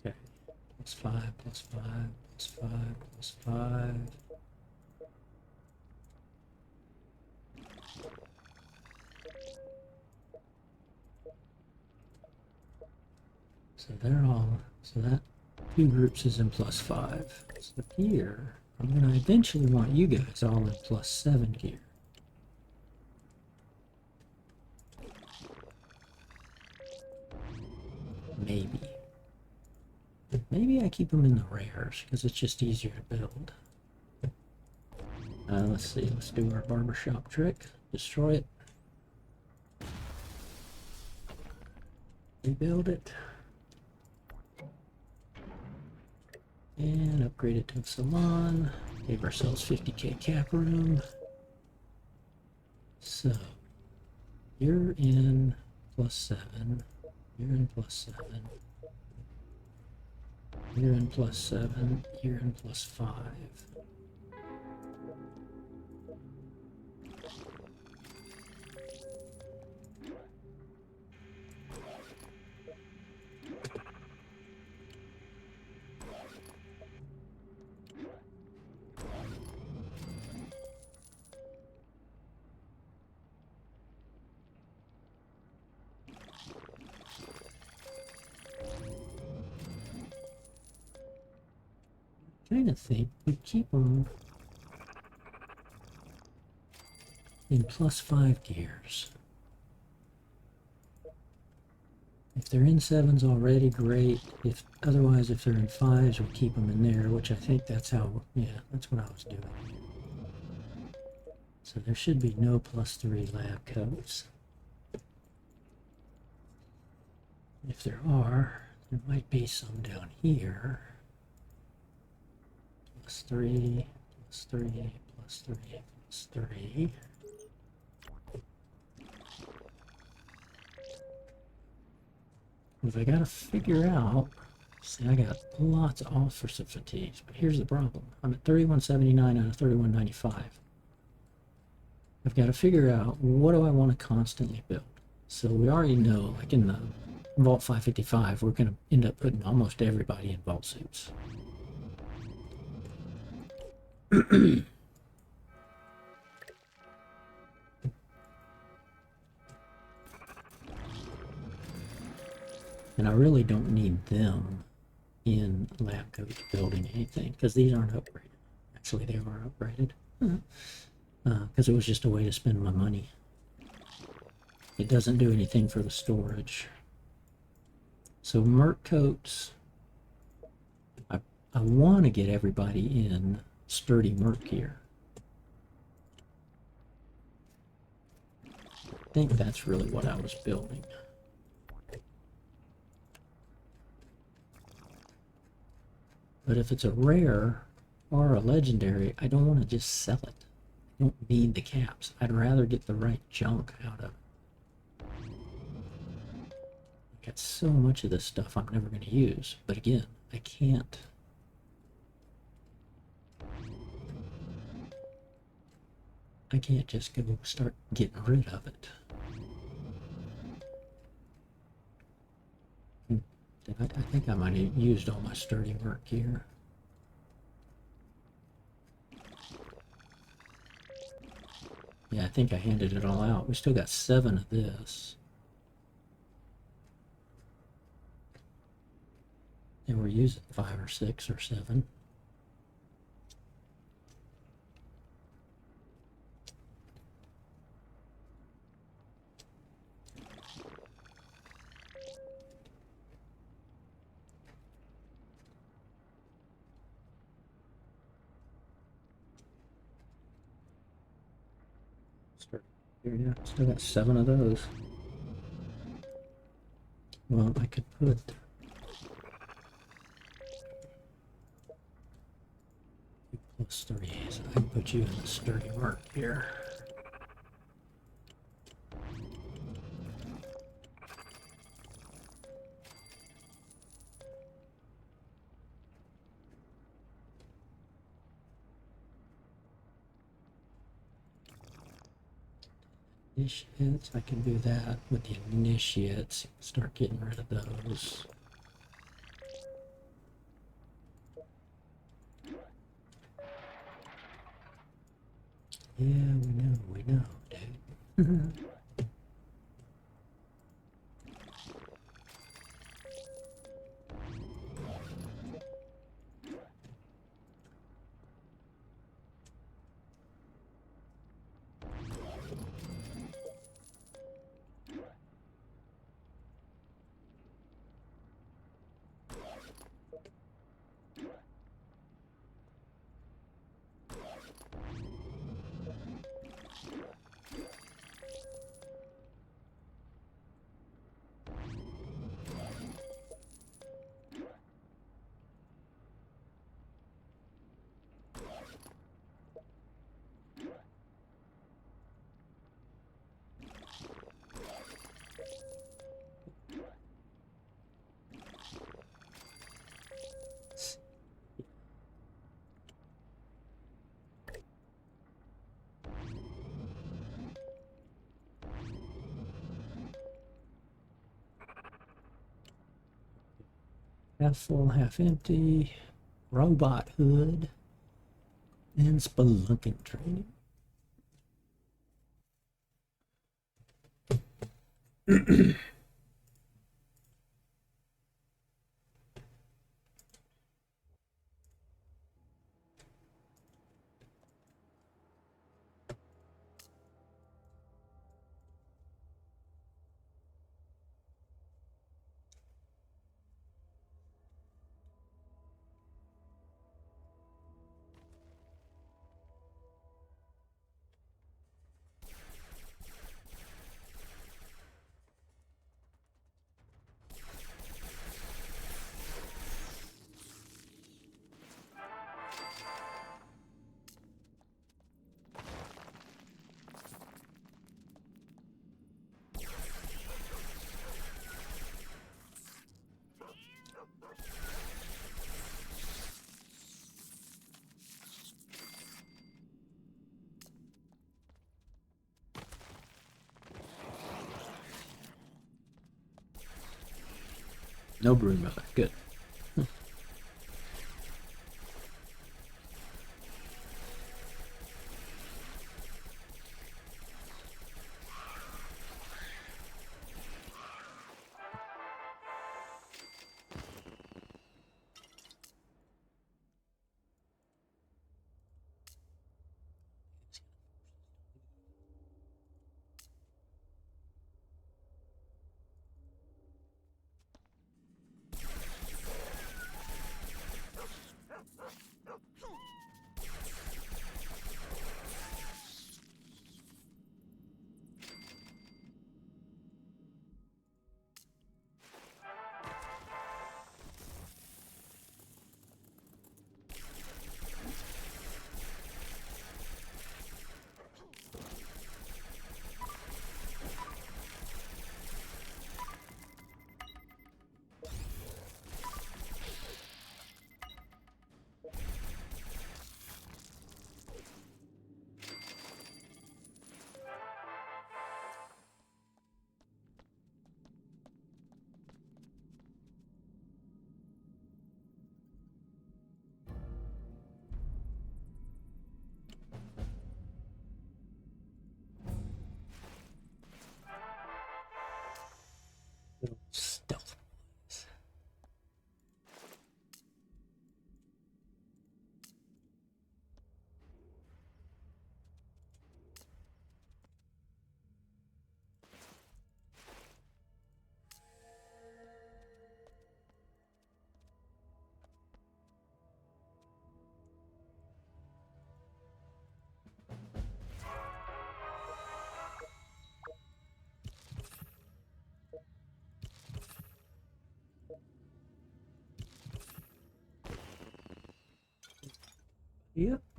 Okay, +5, +5, +5, +5. So they're all, so that 2 groups is in +5. So here, I'm going to eventually want you guys all in +7 gear. Maybe. Maybe I keep them in the rares, because it's just easier to build. Let's see, let's do our barbershop trick. Destroy it. Rebuild it. And upgrade it to a salon. Gave ourselves 50k cap room. So, you're in +7. You're in +7. You're in +7. You're in +5. I kind of think we keep them in +5 gears. If they're in 7s already, great. If otherwise, if they're in 5s, we keep them in there, which I think that's how, yeah, that's what I was doing. So there should be no +3 lab coats. If there are, there might be some down here. +3, +3, +3, +3. If I gotta figure out, see, I got lots of offers of fatigues, but here's the problem. I'm at 3179 out of 3195. I've got to figure out, what do I want to constantly build? So we already know, like in the Vault 555, we're going to end up putting almost everybody in vault suits. And I really don't need them in lab coats building anything, because these aren't upgraded. Actually, they are upgraded. Because it was just a way to spend my money. It doesn't do anything for the storage. So Merc coats, I want to get everybody in sturdy work here. I think that's really what I was building. But if it's a rare or a legendary, I don't want to just sell it. I don't need the caps. I'd rather get the right junk out of it. I got so much of this stuff I'm never going to use. But again, I can't. I can't just go start getting rid of it. I think I might have used all my sturdy work here. Yeah, I think I handed it all out. We still got 7 of this. And we're using 5 or 6 or 7. Here, yeah, still got 7 of those. Well, I could put +3, so I can put you in the sturdy work here. Initiates, I can do that with the initiates. Start getting rid of those. Yeah, we know, dude. Half full, half empty. Robot hood. And spelunking training. No broom of it. Good.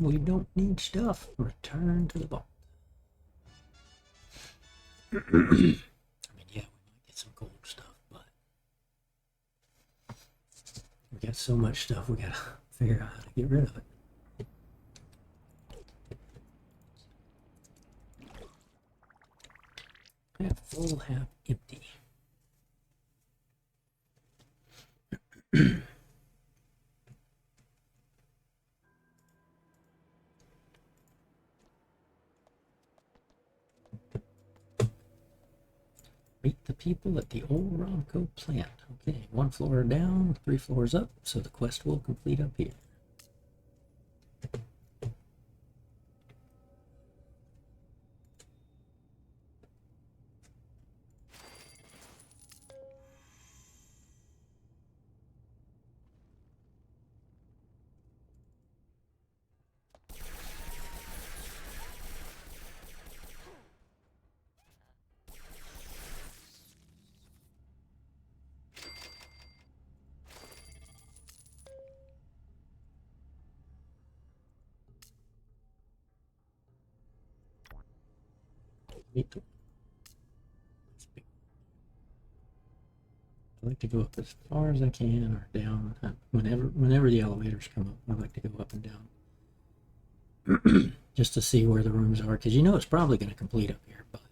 We don't need stuff. Return to the vault. I mean, yeah, we might get some gold stuff, but we got so much stuff we gotta figure out how to get rid of it. Half full, half empty. Meet the people at the old Romco plant. Okay, 1 floor down, 3 floors up, so the quest will complete up here. Meet the I like to go up as far as I can or down. Whenever the elevators come up, I like to go up and down just to see where the rooms are, because you know it's probably going to complete up here. But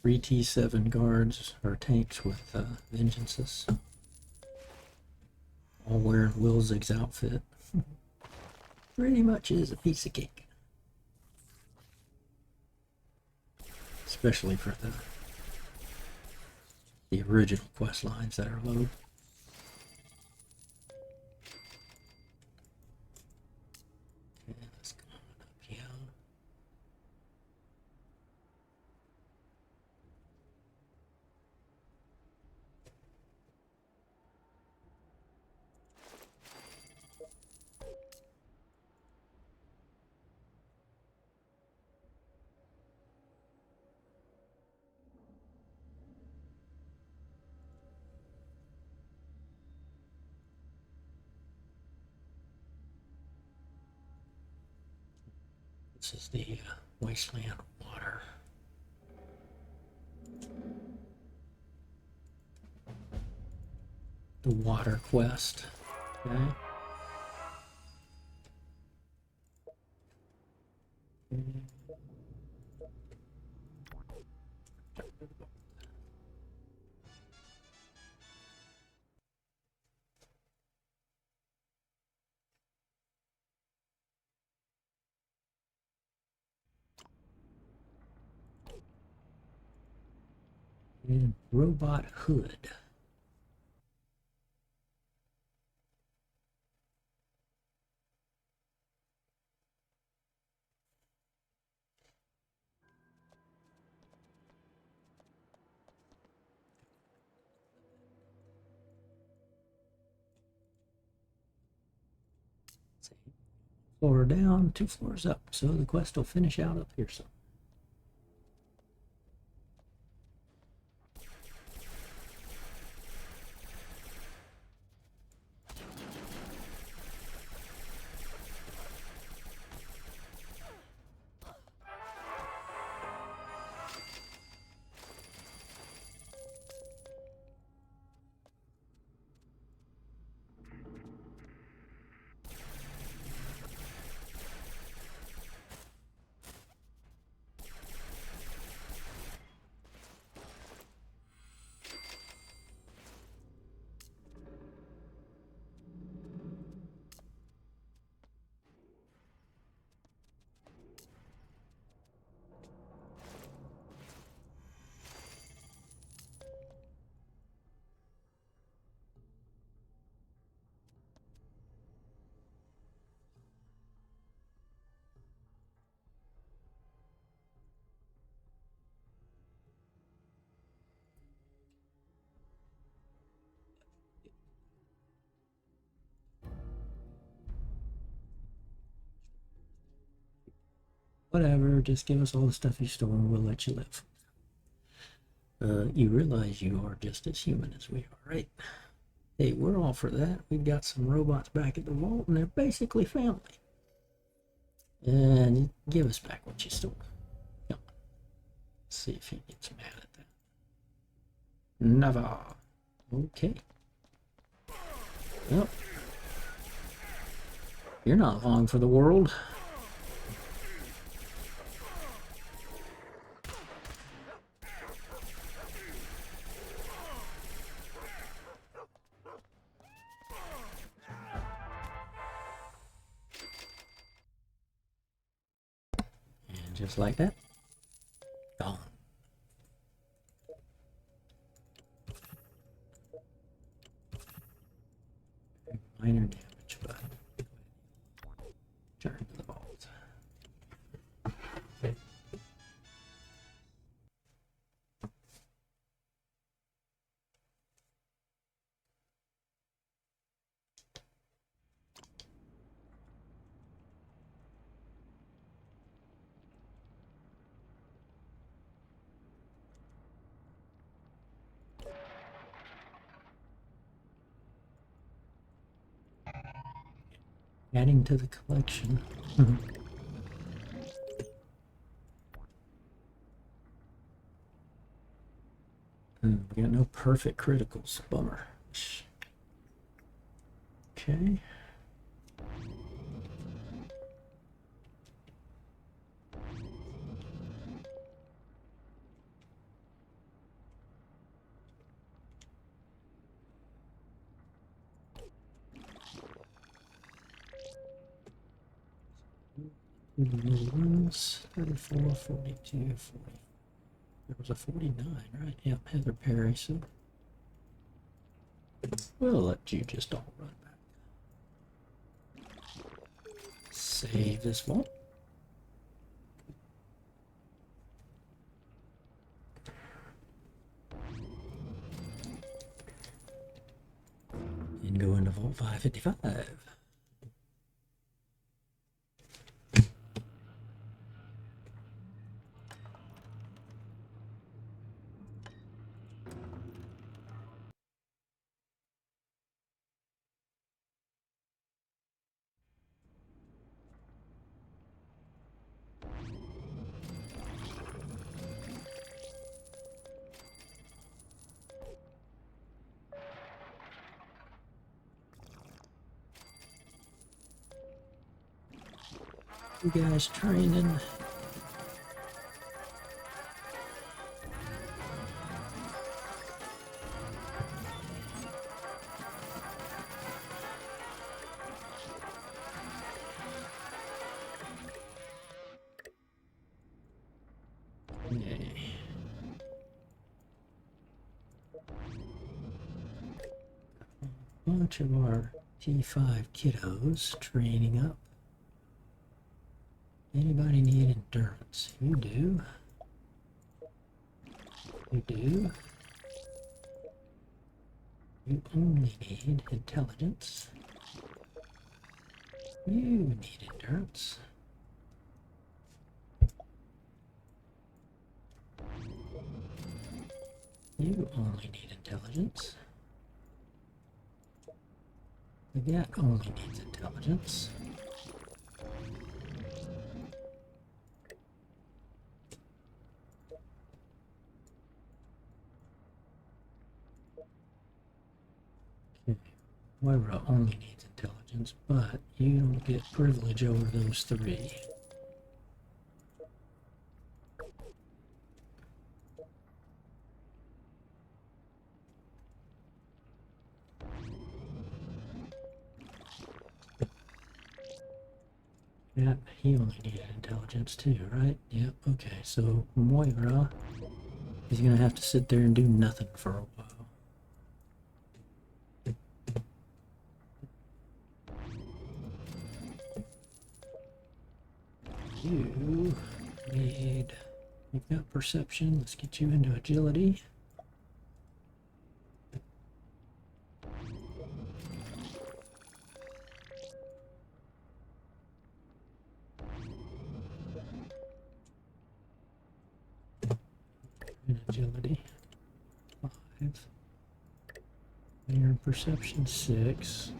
3 T7 guards or tanks with vengeances, all wearing Wilzig's outfit. Pretty much is a piece of cake, especially for the original quest lines that are low. Okay, let's go on up here. This is the Wasteland Water. The water quest. Okay. And Robot Hood. Floor down, 2 floors up, so the quest will finish out up here. So whatever, just give us all the stuff you stole and we'll let you live. You realize you are just as human as we are, right? Hey, we're all for that. We've got some robots back at the vault, and they're basically family. And give us back what you stole. Come on. See if he gets mad at that. Never. Okay. Well, you're not long for the world. And just like that, gone. Minor damage, but turn to the vault. Adding to the collection. We got no perfect criticals. Bummer. Okay. Ones, 34, 42, 40. There was a 49, right? Yep, Heather Perry. So we'll let you just all run back. Save this one. And go into Vault 555. You guys training? Yay. Bunch of our T5 kiddos training up. Anybody need endurance? You do. You do. You only need intelligence. You need endurance. You only need intelligence. The gat only needs intelligence. Okay. Moira only needs intelligence, but you don't get privilege over those three. Yeah, he only needed intelligence too, right? Yep, okay, so Moira is gonna have to sit there and do nothing for a while. You need, you've got perception, let's get you into agility. And agility. You're in perception 6.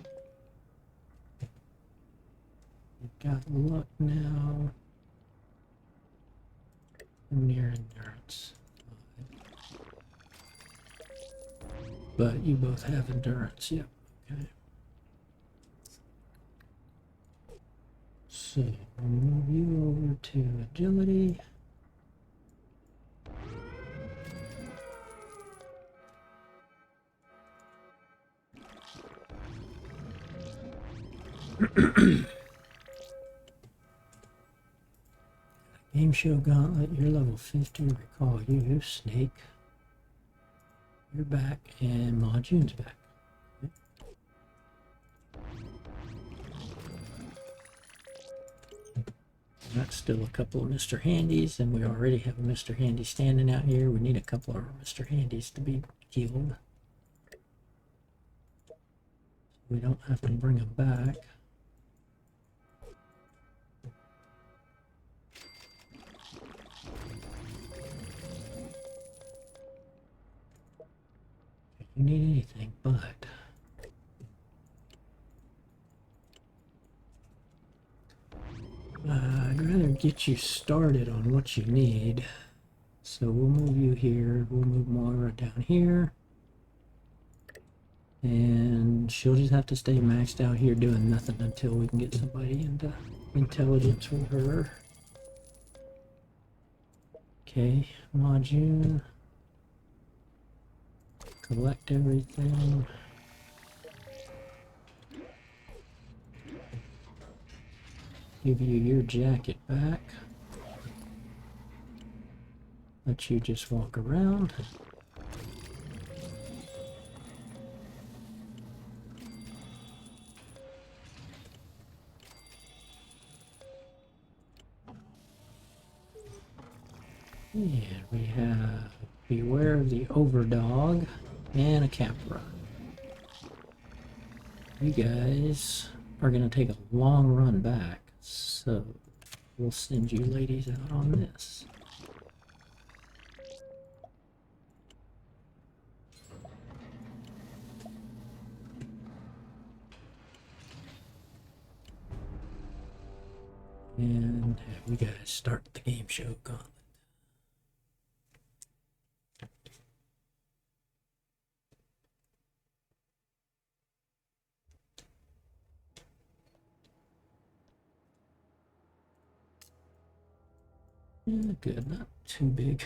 You've got luck now. And near endurance. But you both have endurance, yep. Okay. So we'll move you over to agility. Game show gauntlet, you're level 50, recall you, Snake. You're back, and Ma June's back. Okay. That's still a couple of Mr. Handies, and we already have a Mr. Handy standing out here. We need a couple of Mr. Handies to be killed. We don't have to bring them back. You need anything, but I'd rather get you started on what you need. So we'll move you here. We'll move Moira down here. And she'll just have to stay maxed out here doing nothing until we can get somebody into intelligence with her. Okay, Ma June. Collect everything. Give you your jacket back. Let you just walk around. And we have Beware of the Overdog and a Capra. You guys are going to take a long run back, so we'll send you ladies out on this. And have you guys start the game show gauntlet. Yeah, good, not too big.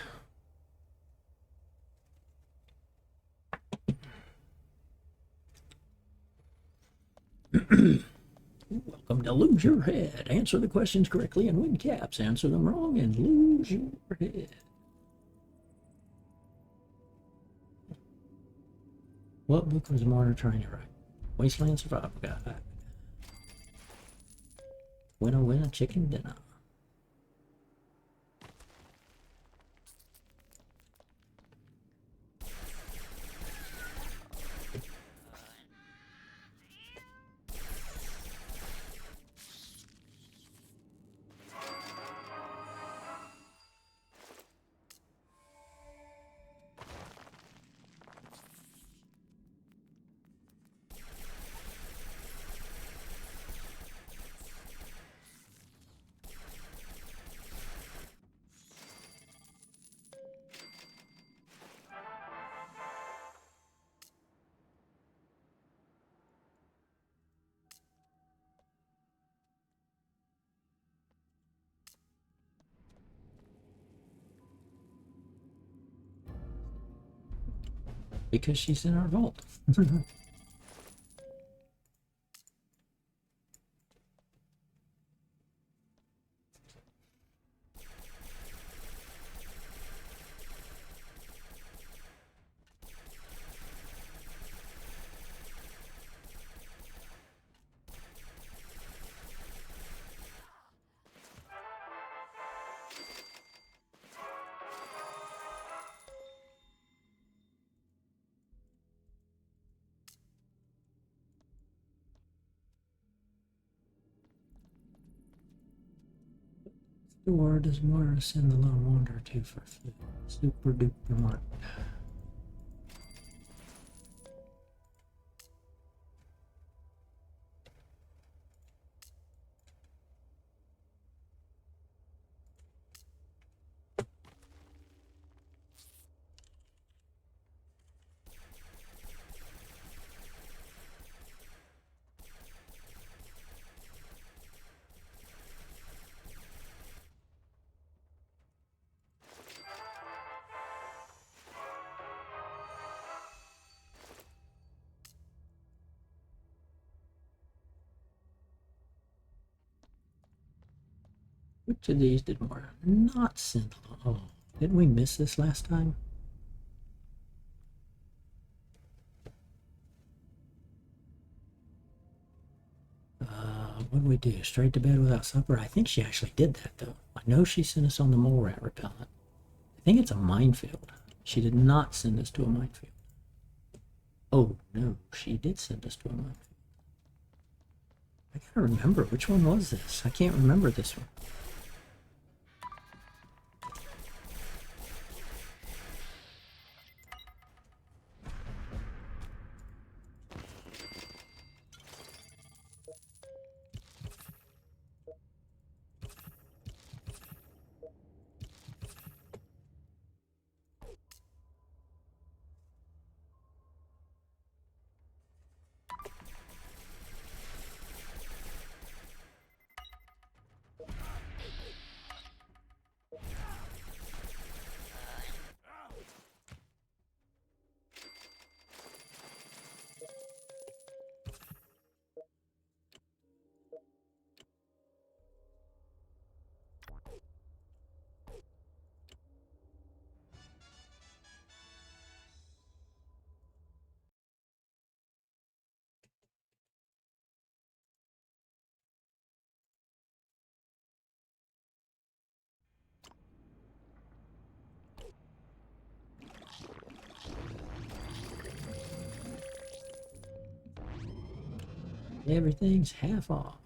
Welcome to Lose Your Head. Answer the questions correctly and win caps. Answer them wrong and lose your head. What book was Martyr trying to write? Wasteland Survival Guide. Winner, winner, chicken dinner. Because she's in our vault. Where does Moira send the Lone Wanderer to for food? Super duper mark. Which of these did Marta not send along? Oh, didn't we miss this last time? What did we do? Straight to bed without supper? I think she actually did that, though. I know she sent us on the mole rat repellent. I think it's a minefield. She did not send us to a minefield. Oh, no, she did send us to a minefield. I gotta remember, which one was this? I can't remember this one. Everything's half off.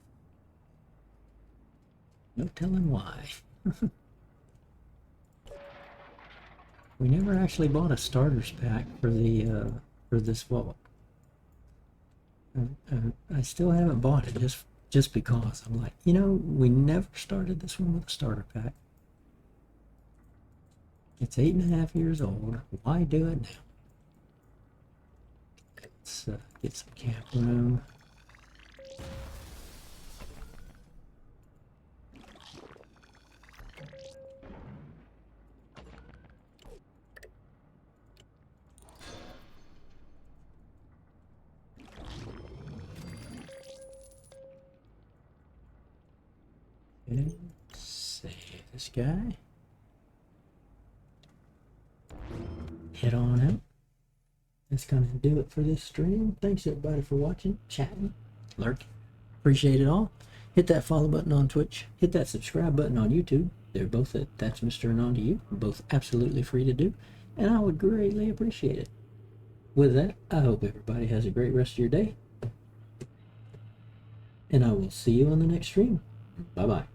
No telling why. We never actually bought a starters pack for the for this vault. I still haven't bought it just because I'm like, you know, we never started this one with a starter pack. It's 8.5 years old. Why do it now? Let's get some camp room. Okay, save this guy. Head on out. That's gonna do it for this stream. Thanks everybody for watching, chatting, lurking. Appreciate it all. Hit that follow button on Twitch. Hit that subscribe button on YouTube. They're both at That's Mr. Anon to You. Both absolutely free to do. And I would greatly appreciate it. With that, I hope everybody has a great rest of your day. And I will see you on the next stream. Bye-bye.